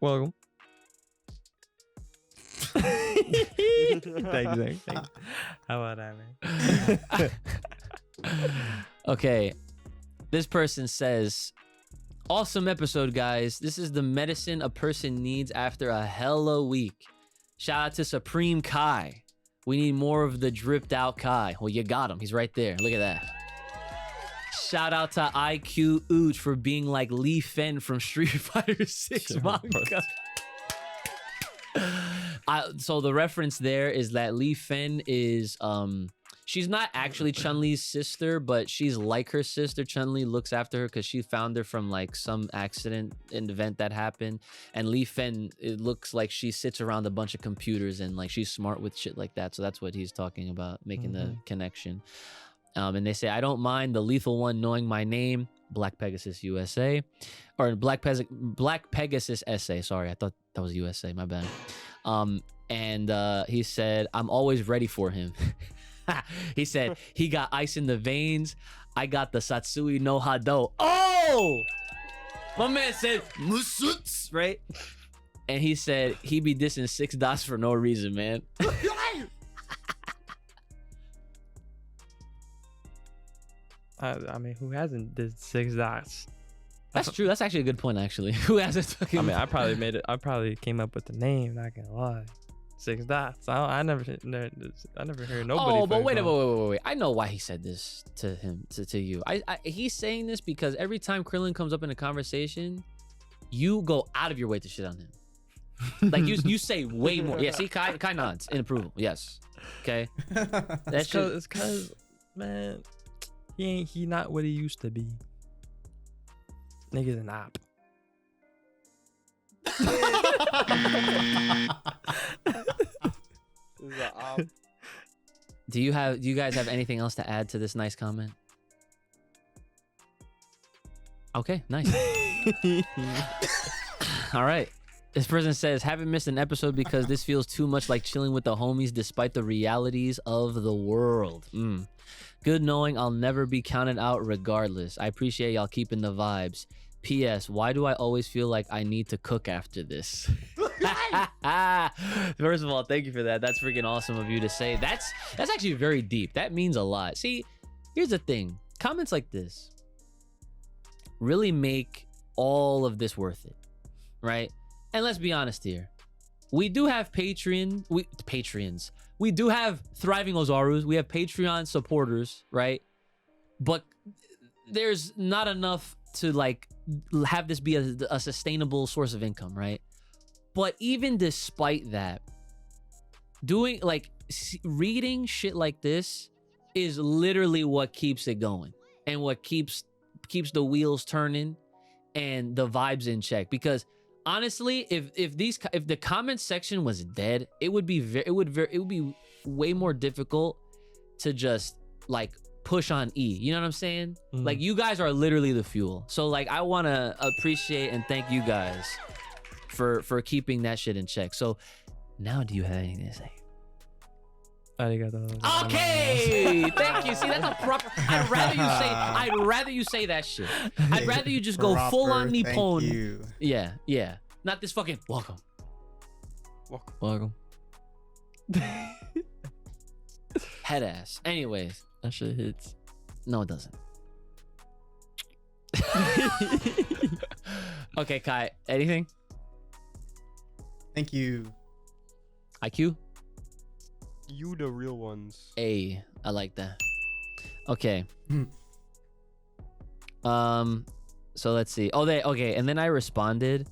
Welcome. Thanks. How about that, man? Okay. This person says, awesome episode, guys. This is the medicine a person needs after a hella week. Shout out to Supreme Kai. We need more of the dripped out Kai. Well, you got him. He's right there. Look at that. Shout out to IQ Ooch for being like Lee Fen from Street Fighter 6 manga. So the reference there is that Lee Fen is she's not actually Chun-Li's sister, but she's like her sister. Chun-Li looks after her because she found her from like some accident and event that happened. And Lee Fen, it looks like she sits around a bunch of computers and like she's smart with shit like that. So that's what he's talking about, making the connection. And they say, I don't mind the lethal one knowing my name, Black Pegasus USA, or Black Pegasus SA. Sorry, I thought that was USA. My bad. And he said, I'm always ready for him. He said, he got ice in the veins. I got the Satsui no Hado. Oh! My man said, Musuts, right? And he said, he be dissing 6 dots for no reason, man. I mean, who hasn't did 6 dots? That's true. That's actually a good point, actually. Who hasn't fucking... I mean, I probably made it. I probably came up with the name. Not gonna lie. 6 dots. I never heard nobody. Oh, but fucking wait. call. I know why he said this to him, to you. He's saying this because every time Krillin comes up in a conversation, you go out of your way to shit on him. Like you say way more. Yeah, see, Kai nods in approval. Yes. Okay. That's It's cause, man, he not what he used to be. Nigga's an op. Do you guys have anything else to add to this nice comment? Okay, nice. All right. This person says, haven't missed an episode because this feels too much like chilling with the homies despite the realities of the world. Good knowing I'll never be counted out regardless. I appreciate y'all keeping the vibes. P.S. Why do I always feel like I need to cook after this? First of all, thank you for that. That's freaking awesome of you to say. That's actually very deep. That means a lot. See, here's the thing. Comments like this really make all of this worth it, right? And let's be honest here. We do have Patreons. We do have Thriving Ozarus. We have Patreon supporters, right? But there's not enough to like have this be a sustainable source of income, right? But even despite that, doing like reading shit like this is literally what keeps it going and what keeps the wheels turning and the vibes in check. Because honestly, if the comment section was dead, it would be way more difficult to just like push on E. You know what I'm saying? Like, you guys are literally the fuel. So like, I want to appreciate and thank you guys for keeping that shit in check. So now, do you have anything to say? Arigato. Okay, thank you. See, that's a proper. I'd rather you say that shit. I'd rather you just go full on Nippon. Thank you. Yeah. Not this fucking welcome. Head ass. Anyways, That shit hits. no, it doesn't. Okay, Kai. Anything? Thank you. IQ? You the real ones. I like that. Okay. So let's see. Okay, and then I responded.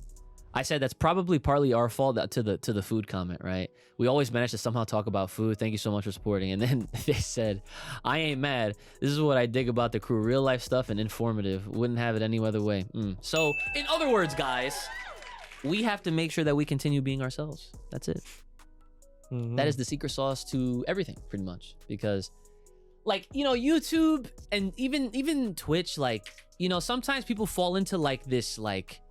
I said that's probably partly our fault to the food comment, right? We always manage to somehow talk about food. Thank you so much for supporting. And then they said, I ain't mad. This is what I dig about the crew. Real life stuff and informative. Wouldn't have it any other way. So in other words, guys, we have to make sure that we continue being ourselves. That's it. That is the secret sauce to everything, pretty much. Because, like, you know, YouTube and even Twitch, like, you know, sometimes people fall into like this, like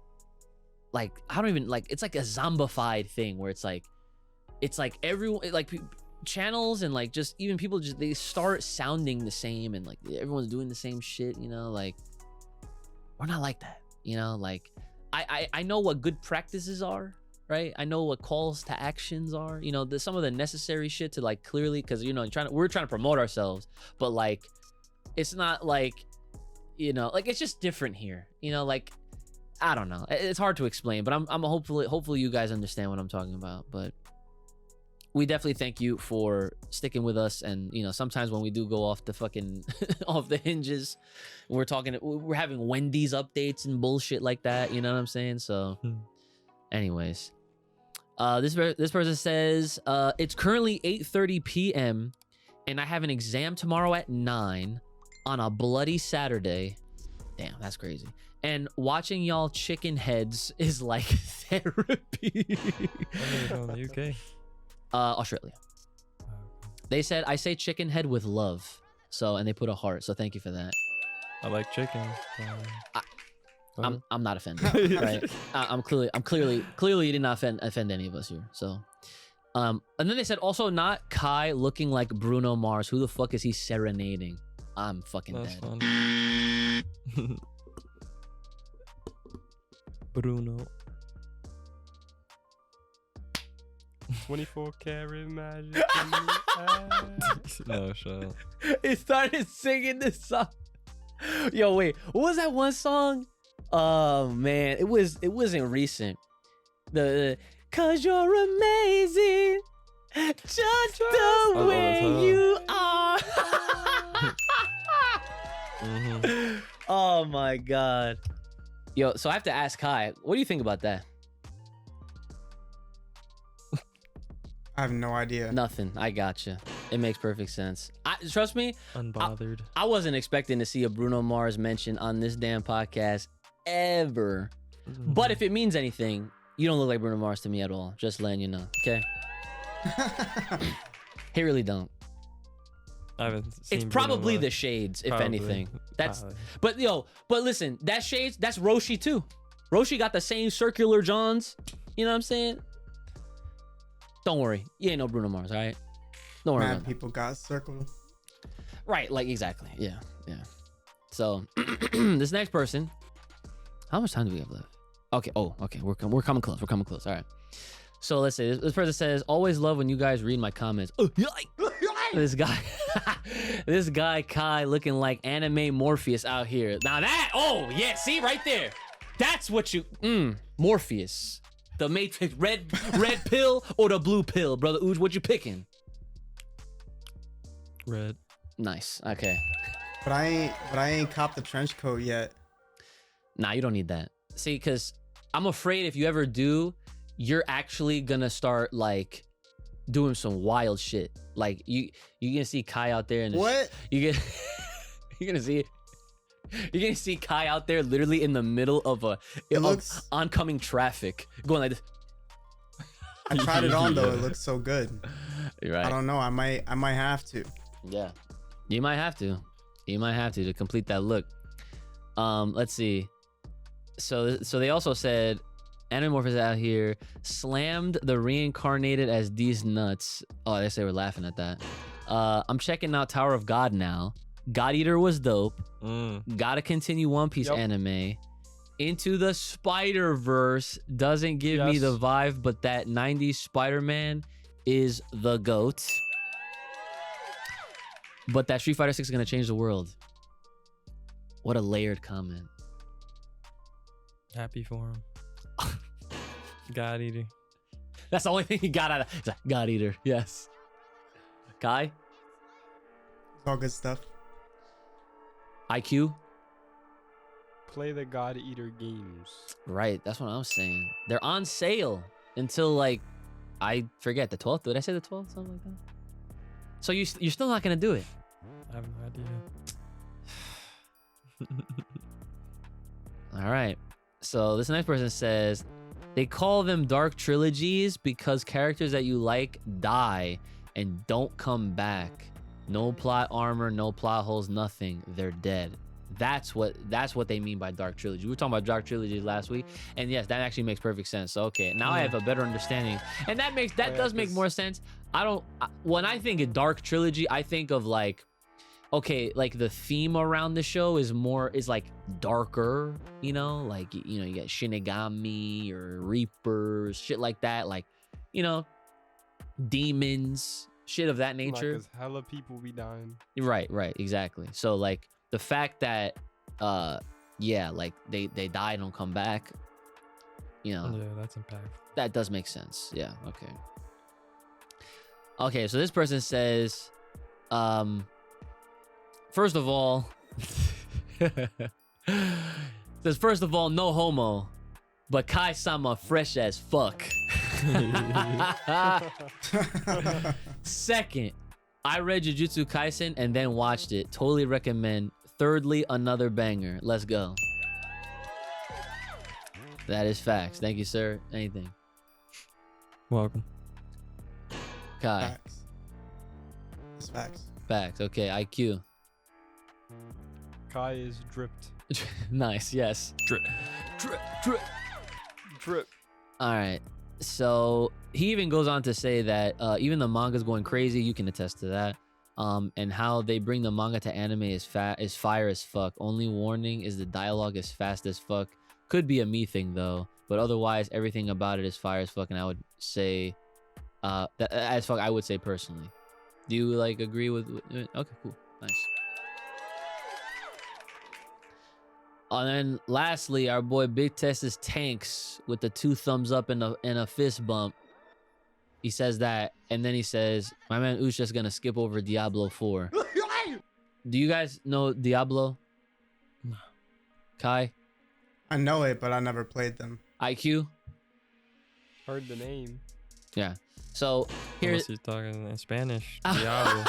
I don't even like. It's like a zombified thing where it's like everyone, like channels and like just even people just they start sounding the same and like everyone's doing the same shit. You know, like we're not like that. You know, like I know what good practices are. Right, I know what calls to actions are. You know, some of the necessary shit to like clearly, because you know, we're trying to promote ourselves, but like, it's not like, you know, like it's just different here. You know, like I don't know, it's hard to explain, but I'm hopefully you guys understand what I'm talking about. But we definitely thank you for sticking with us. And you know, sometimes when we do go off the fucking off the hinges, we're having Wendy's updates and bullshit like that. You know what I'm saying? So, anyways, this person says it's currently 8:30 p.m. and I have an exam tomorrow at 9 on a bloody Saturday. Damn, that's crazy. And watching y'all chicken heads is like therapy. From the UK. Australia. They said I say chicken head with love. So, and they put a heart. So thank you for that. I like chicken. I'm not offended, right? I'm clearly you did not offend any of us here. So, and then they said also not Kai looking like Bruno Mars. Who the fuck is he serenading? I'm fucking That's dead. fun. Bruno. 24 karat magic. In the ass. No, shut up. He started singing this song. Yo, wait, what was that one song? Oh man, it wasn't recent. The cause you're amazing, just the way that's her. you are. Mhm. Oh my god. Yo, so I have to ask Kai, what do you think about that? I have no idea. Nothing. I gotcha. It makes perfect sense. Trust me, Unbothered. I wasn't expecting to see a Bruno Mars mention on this damn podcast ever. But if it means anything, you don't look like Bruno Mars to me at all. Just letting you know, okay? He really don't. I haven't seen It's Bruno probably Mars. the shades, if Probably. anything. That's Probably. but listen, that shades, that's Roshi too. Roshi got the same circular Johns. You know what I'm saying? Don't worry, you ain't no Bruno Mars, all right? Don't worry Mad about that. people got circled. Right, like exactly. Yeah. So this next person, how much time do we have left? Okay. Oh, okay. We're coming close. We're coming close. All right. So let's say this person says, "Always love when you guys read my comments." This guy Kai looking like anime Morpheus out here. Now that, oh yeah, see right there, that's what you Morpheus, the Matrix, red pill or the blue pill, brother Ooge, what you picking? Red. Nice. Okay. But I ain't copped the trench coat yet. Nah, you don't need that. See, because I'm afraid if you ever do, you're actually gonna start like doing some wild shit. Like you're gonna see Kai out there and What? you're gonna see Kai out there literally in the middle of looks- oncoming traffic going like this. I tried it on though. It looks so good. You're right. I don't know. I might have to. Yeah, you might have to. You might have to complete that look. Let's see. So they also said Animorphous out here slammed the reincarnated as these nuts. Oh, I guess they were laughing at that. I'm checking out Tower of God now. God Eater was dope. Gotta continue One Piece Yep. anime. Into the Spider-Verse doesn't give me Yes. the vibe, but that 90s Spider-Man is the GOAT. But that Street Fighter 6 is gonna change the world. What a layered comment. Happy for him. God eater. That's the only thing he got out of it. God Eater. Yes. Kai? It's all good stuff. IQ? Play the God Eater games. Right. That's what I was saying. They're on sale until like, I forget, the 12th? Did I say the 12th? Something like that? So you're still not going to do it? I have no idea. All right. So this next person says, they call them dark trilogies because characters that you like die and don't come back. No plot armor, no plot holes, nothing. They're dead. That's what they mean by dark trilogy. We were talking about dark trilogies last week, and yes, that actually makes perfect sense. So okay, now I have a better understanding, and that does make more sense. When I think of dark trilogy, I think of like, okay, like the theme around the show is like darker, you know, like, you know, you get Shinigami or Reapers, shit like that, like, you know, demons, shit of that nature. Because hella people be dying. Right, exactly. So like the fact that yeah, like they die and don't come back, you know, Yeah, that's impactful. that does make sense. Yeah, okay. Okay, so this person says, first of all, says first of all, no homo, but Kai-sama fresh as fuck. Second, I read Jujutsu Kaisen and then watched it. Totally recommend. Thirdly, another banger. Let's go. That is facts. Thank you, sir. Anything. Welcome. Kai. Facts. It's facts. Facts. Okay, IQ. Kai is dripped. Nice. Yes. Drip. Drip. All right. So he even goes on to say that even the manga's going crazy. You can attest to that. And how they bring the manga to anime is fire as fuck. Only warning is the dialogue is fast as fuck. Could be a me thing though, but otherwise everything about it is fire as fuck. And I would say, that as fuck. I would say personally. Do you like agree with? Okay, cool, nice. And then lastly, our boy Big Test's Tanks with the 2 thumbs up and a fist bump. He says that, and then he says, my man Usha's gonna skip over Diablo 4. Do you guys know Diablo? No. Kai? I know it, but I never played them. IQ? Heard the name. Yeah. So here's Unless he's talking in Spanish. Diablo.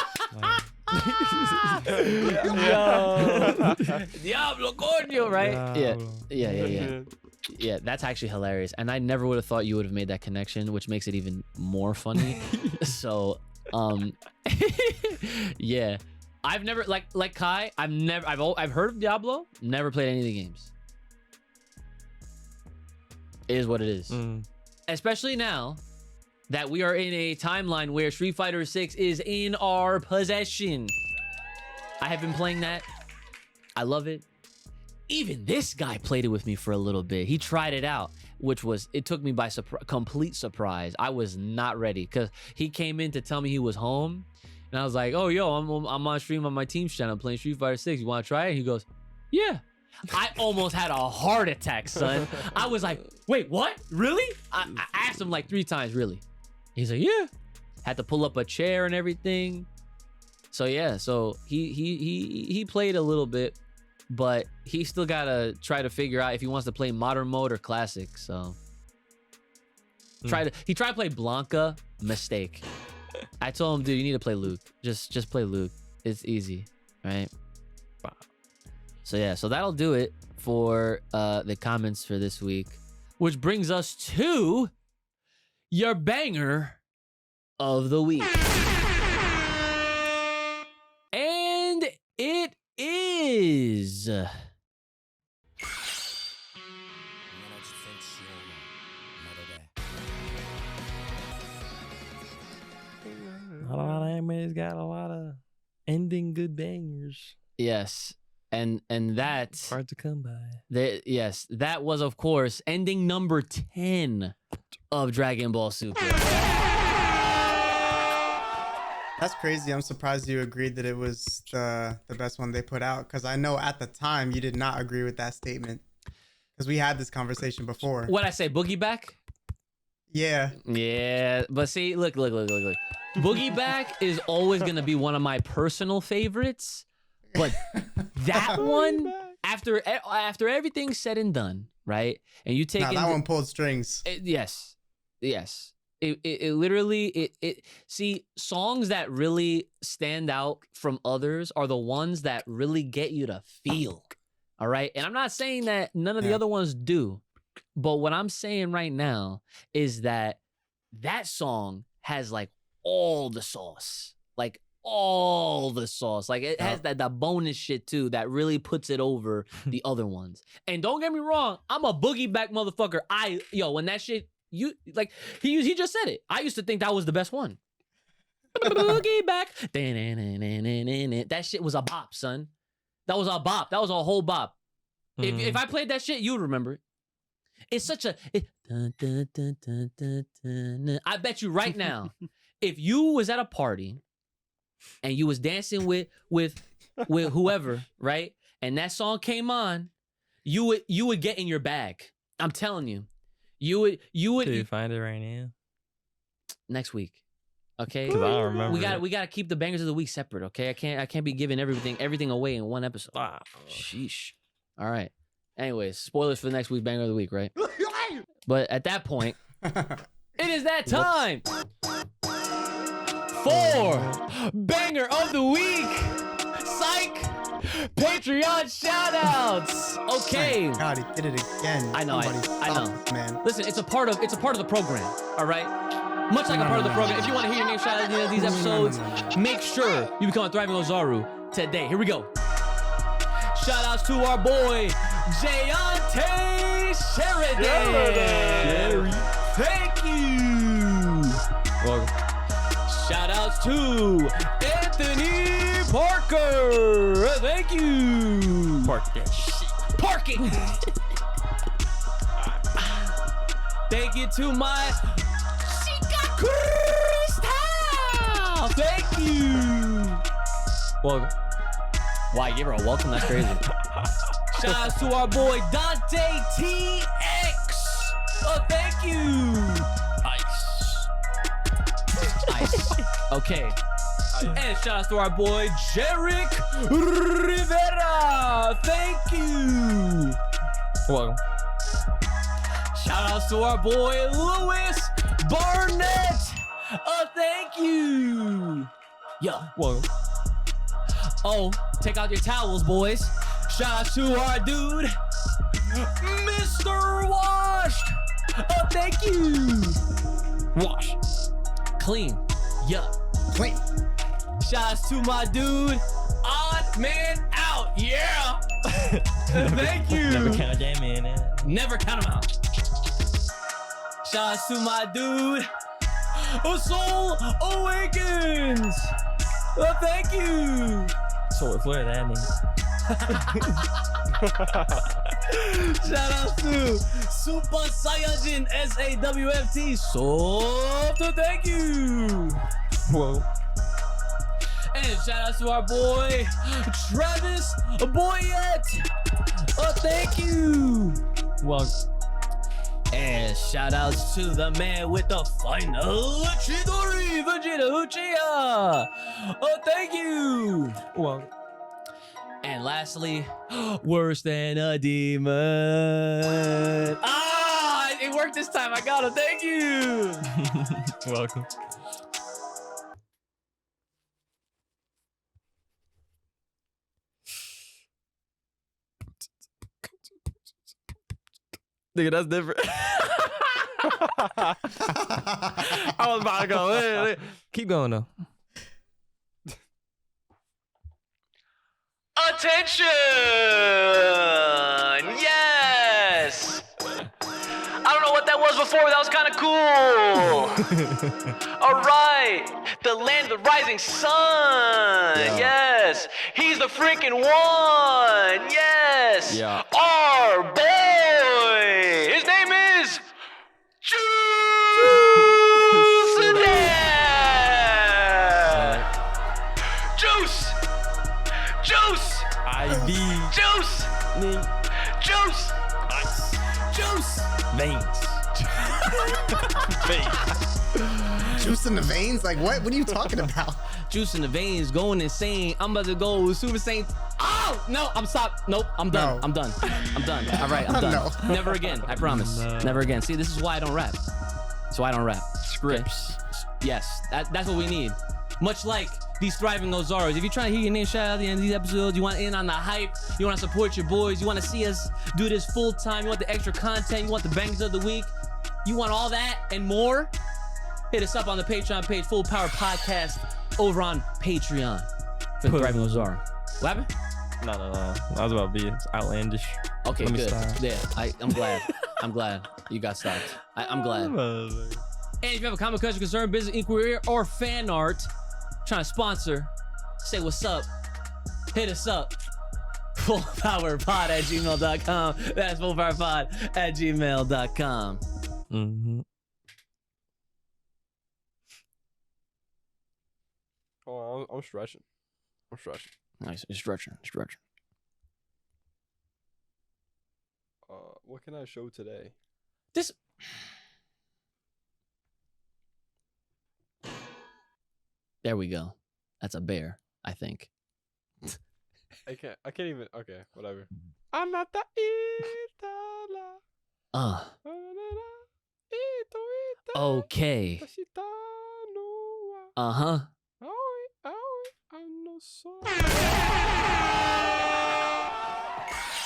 Diablo coño, right? Diablo. Yeah. Yeah, that's actually hilarious. And I never would have thought you would have made that connection, which makes it even more funny. So, yeah. I've never like Kai, I've heard of Diablo, never played any of the games. It is what it is. Especially now that we are in a timeline where Street Fighter 6 is in our possession. I have been playing that. I love it. Even this guy played it with me for a little bit. He tried it out, it took me by complete surprise. I was not ready because he came in to tell me he was home. And I was like, oh, yo, I'm on stream on my team's channel playing Street Fighter 6. You want to try it? He goes, yeah. I almost had a heart attack, son. I was like, wait, what? Really? I asked him like 3 times, really? He's like, yeah. Had to pull up a chair and everything. So yeah, so he played a little bit, but he still gotta try to figure out if he wants to play modern mode or classic. So he tried to play Blanca, mistake. I told him, dude, you need to play Luke. Just play Luke. It's easy, right? So yeah, so that'll do it for the comments for this week, which brings us to your banger of the week. And it is A lot of animes got a lot of ending good bangers. yes. And that Hard to come by. that was of course ending number 10 of Dragon Ball Super. That's crazy. I'm surprised you agreed that it was the best one they put out, because I know at the time you did not agree with that statement, because we had this conversation before. What I say, Boogie Back? Yeah. Yeah, but see, look. Boogie Back is always gonna be one of my personal favorites, but that one, after everything's said and done, right? And you take that one pulled strings. Yes. It literally see, songs that really stand out from others are the ones that really get you to feel. All right, and I'm not saying that none of the other ones do, but what I'm saying right now is that song has like all the sauce, like it has that bonus shit too that really puts it over the other ones. And don't get me wrong, I'm a Boogie Back motherfucker. When that shit, you like, he just said it. I used to think that was the best one. Boogie Back. That shit was a bop, son. That was a bop. That was a whole bop. If I played that shit, you'd remember it. It's such a I bet you right now, if you was at a party and you was dancing with whoever, right? And that song came on, you would get in your bag. I'm telling you. You would Can you find it right now? next week. Okay, 'Cause I don't remember. we gotta keep the bangers of the week separate. Okay, I can't be giving everything away in one episode. Ah, Sheesh. All right. Anyways, spoilers for the next week's banger of the week, right? But at that point, it is that time for banger of the week. Psych. Patreon shoutouts. Okay. God, he did it again. I know, Somebody I know. stop this, man. Listen, it's a part of the program. All right. Much like a part of the program. If you want to hear your name shouted at the end of these episodes, make sure you become a Thriving Ozaru today. Here we go. Shoutouts to our boy Jayante Sheridan. Thank you. welcome. Shoutouts to Anthony Parker. Thank you. Park that shit. Parking. Thank you to my Chica Crystal. Thank you. Welcome. Wow, you gave her a welcome? That's crazy. Shoutouts to our boy Dante TX. Oh, thank you. Ice. Okay. And shoutouts to our boy Jerick Rivera. Thank you. Welcome. Shoutouts to our boy Louis Barnett. Oh, thank you. Yeah. Welcome. Oh, take out your towels, boys. Shoutouts to our dude, Mr. Washed. Oh, thank you. Wash. Clean. Yeah. Wait. Shoutouts to my dude, Odd Man Out. Yeah. Thank you. Never count that man out. Never count him out. Shoutouts to my dude, Soul Awakens. Oh, thank you. So what for that name? Shoutouts to Super Saiyajin SAWFT. So thank you. Whoa. And shoutouts to our boy Travis Boyette. Oh, thank you. Welcome. And shoutouts to the man with the final Chidori Vegeta Uchiha. Oh, thank you. Welcome. And lastly, worse than a demon. Ah, it worked this time. I got him. Thank you. Welcome. Nigga, that's different. I was about to go. Wait. Keep going though. Attention! Yes! I don't know what that was before, but that was kind of cool. All right. The land of the rising sun. Yeah. Yes. He's the freaking one. Yes. Yeah. Our boy. His name is Juice. Juice. ID. Juice. Juice. Ice. Juice. Veins. Juice in the veins? Like what? What are you talking about? Juice in the veins, going insane. I'm about to go Super Saiyan. Oh no, I'm stopped. Nope, I'm done. No. I'm done. I'm done. All right, I'm done. No. Never again. I promise. No. Never again. See, this is why I don't rap. That's why I don't rap. Scripts. Yes, that's what we need. Much like these thriving Ozaros. If you're trying to hear your name shout out at the end of these episodes, you want in on the hype, you want to support your boys, you want to see us do this full time, you want the extra content, you want the bangers of the week, you want all that and more, hit us up on the Patreon page, Full Power Podcast, over on Patreon for the Thriving Ozaro. What happened? No. I was about to be outlandish. Okay, Let me good. stop. Yeah, I'm glad. I'm glad you got stopped. I'm glad. And if you have a comment, question, concern, business inquiry, or fan art, trying to sponsor, say what's up, hit us up. fullpowerpod@gmail.com. That's fullpowerpod@gmail.com. Mm-hmm. Oh, I'm stretching. Nice, it's stretching. What can I show today? This There we go. That's a bear, I think. I can't even. Okay, whatever. Anata itala. Uh. Ito ita. Okay. Tashitanoa. Uh-huh. Aoi, aoi, ano so.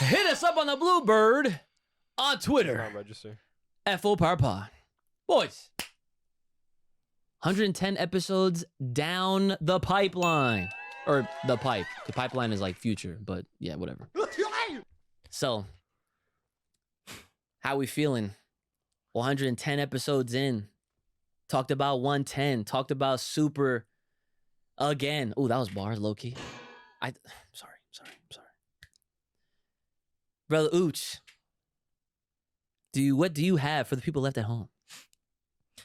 Hit us up on the Bluebird on Twitter. Not register. FO Power Pod. Boys. 110 episodes down the pipeline. Or the pipe. The pipeline is like future, but yeah, whatever. So, how we feeling? 110 episodes in. Talked about 110. Talked about Super again. Oh, that was bars, low-key. Sorry. Brother Ooch, what do you have for the people left at home?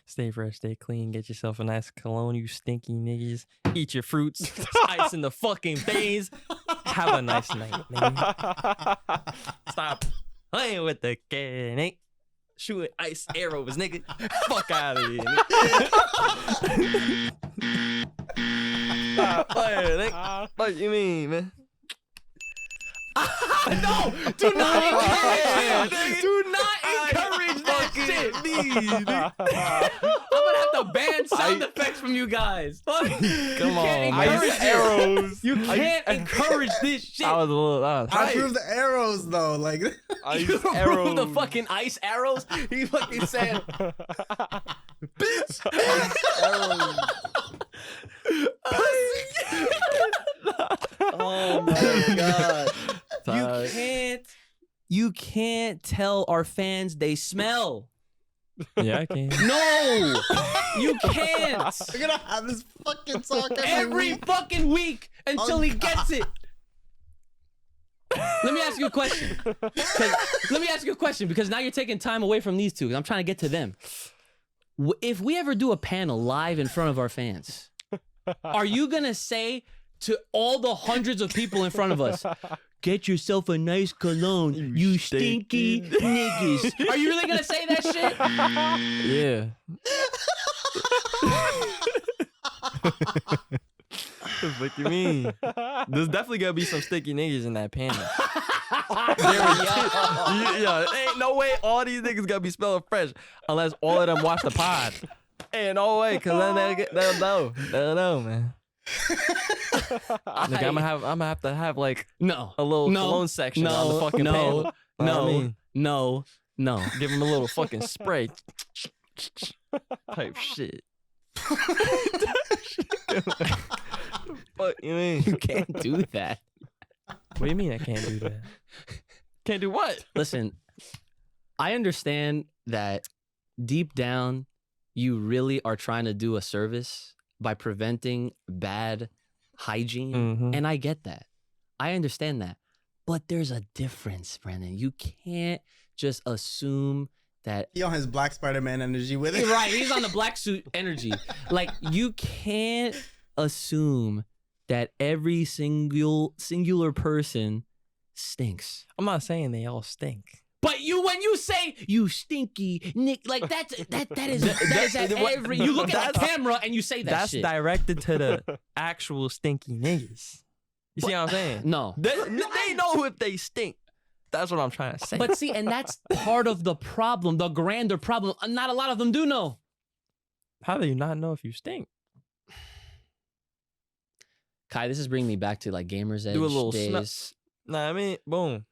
Stay fresh, stay clean, get yourself a nice cologne, you stinky niggas. Eat your fruits, There's ice in the fucking veins. Have a nice night, nigga. Stop playing with the cannon. Shooting ice arrows, nigga. Fuck out of here, nigga. Stop playing, nigga. What you mean, man? No! Do not encourage that! Do not encourage that shit! I'm gonna have to ban sound effects from you guys. Come on, Ice arrows. You can't encourage this shit. I was a little. I approve the arrows though. Like You approve the fucking ice arrows? He fucking said, bitch! Oh my god. You can't tell our fans they smell. Yeah, I can. No! You can't! we're gonna have this fucking talk Every week. fucking week until he gets it. Let me ask you a question. Because now you're taking time away from these two. I'm trying to get to them. If we ever do a panel live in front of our fans, are you gonna say to all the hundreds of people in front of us, get yourself a nice cologne, you stinky niggas? Are you really gonna say that shit? Yeah. What you mean? There's definitely gonna be some sticky niggas in that panel. Yeah, ain't no way all these niggas gonna be smelling fresh unless all of them watch the pod. Ain't no way, cause then they'll know. They'll know, man. Like, I'm gonna have to have like a little cologne section on the fucking panel. No. Give them a little fucking spray type shit. What you mean? You can't do that. What do you mean I can't do that? Can't do what? Listen, I understand that deep down, you really are trying to do a service by preventing bad hygiene. Mm-hmm. And I get that. I understand that. But there's a difference, Brandon. You can't just assume that. He on his Black Spider-Man energy with it. Right, he's on the black suit energy. Like, you can't assume that every singular person stinks. I'm not saying they all stink. But when you say you stinky Nick, like that is at every. You look at the camera and you say that that's shit. directed to the actual stinky niggas. You see what I'm saying? No. They know if they stink. That's what I'm trying to say. But see, and that's part of the problem, the grander problem. Not a lot of them do know. How do you not know if you stink? Kai, this is bringing me back to like Gamers Edge Do a little days. Nah, I mean, boom.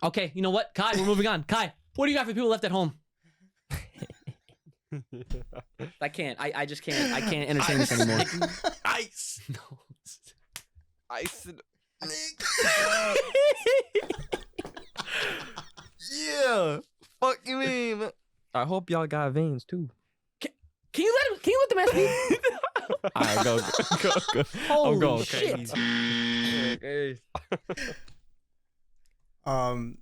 Okay, you know what? Kai, we're moving on. Kai, what do you got for people left at home? I can't. I just can't. I can't entertain this anymore. Ice. No. Ice. Yeah. Fuck you mean, man? I hope y'all got veins too. Can you let the man speak? All right, go. Holy I'm going shit. crazy. Okay. Well,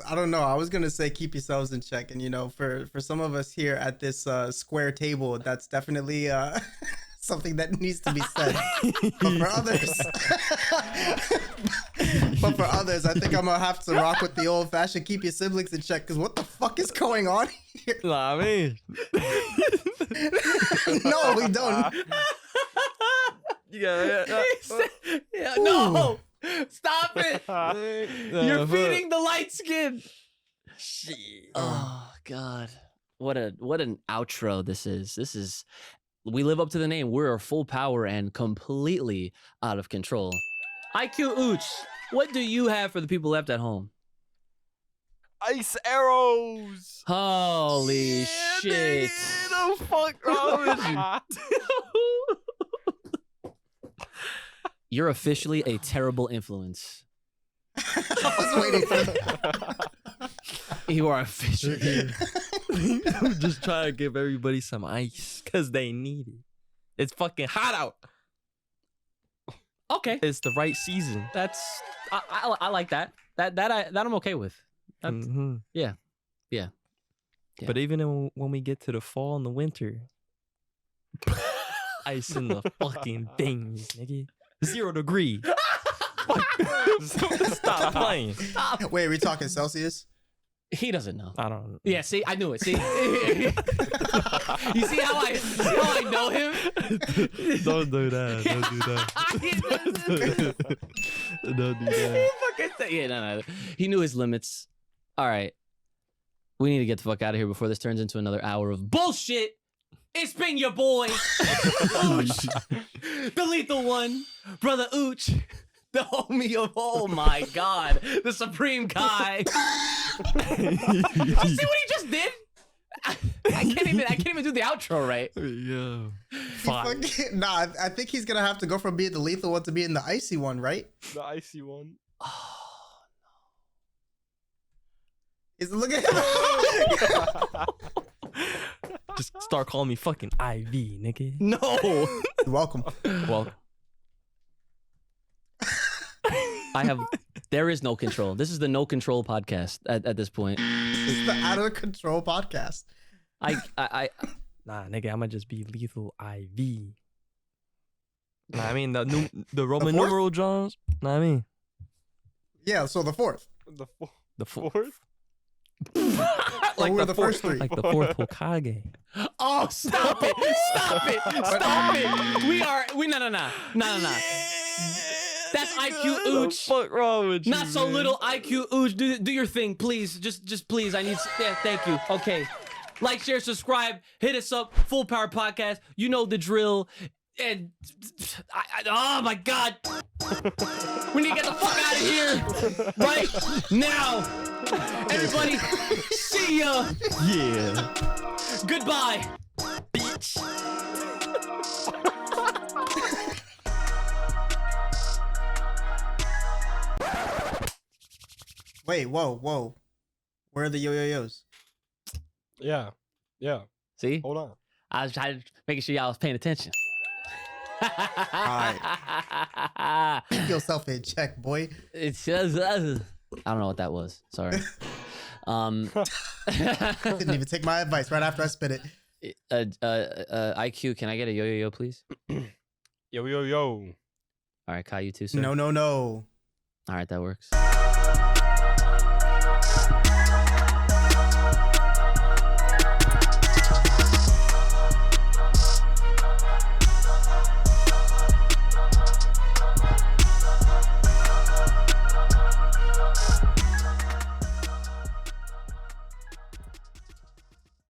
I don't know. I was gonna say keep yourselves in check, and you know, for some of us here at this square table, that's definitely something that needs to be said. But for others, I think I'm gonna have to rock with the old fashioned keep your siblings in check, because what the fuck is going on here? Nah, I mean, No, we don't. You got Yeah, no, stop it. You're You're feeding the light skin. Shit. Oh God, what an outro this is. This is we live up to the name. We're full power and completely out of control. IQ Ooch, what do you have for the people left at home? Ice arrows. Holy shit! The fuck wrong with you? You're officially a terrible influence. I was waiting for that. You are officially. I'm just trying to give everybody some ice because they need it. It's fucking hot out. Okay, It's the right season. that's I like that. That I'm okay with. That's, Mhm. yeah. Yeah. But even when we get to the fall and the winter, ice in the fucking things, nigga. 0 degree. Fuck. Stop playing. Wait, are we talking Celsius? He doesn't know. I don't. Yeah, see, I knew it. See, you see how I know him? Don't do that. Don't do that. Don't do that. Yeah, no. He knew his limits. All right, we need to get the fuck out of here before this turns into another hour of bullshit. It's been your boy, Ooch, the lethal one, brother Ooch, the homie of oh my god, the supreme Kai. You see what he just did? I can't even do the outro right. Yeah. Fucking, nah, I think he's gonna have to go from being the lethal one to being the icy one, right? The icy one. He's looking. Just start calling me fucking IV, nigga. No. You're welcome. Well, there is no control. This is the no control podcast at this point. It's the out of control podcast. I Nah, nigga, I'ma just be lethal IV. Nah, I mean the Roman fourth? numeral Johns. Nah, I mean Yeah, so the fourth. The the fourth. Like we're the first three. like the fourth Hokage. Oh, stop it! Stop it! Stop it! No. That's IQ Ooch. Fuck wrong with you? Not so man? little IQ Ooch. Do your thing, please. Just please. I need. Yeah, thank you. Okay. Like, share, subscribe. Hit us up. Full Power Podcast. You know the drill. And oh my god, we need to get the fuck out of here right now. Everybody, see ya. Yeah. Goodbye, bitch. Wait, whoa. Where are the yo-yo-yos? Yeah. See, Hold on. I was trying to making sure y'all was paying attention. Keep yourself in check, boy. It's just, I don't know what that was. Sorry. Didn't even take my advice right after I spit it. IQ, can I get a yo-yo-yo, please? Yo. All right, Kai, you too, sir. No. All right, that works.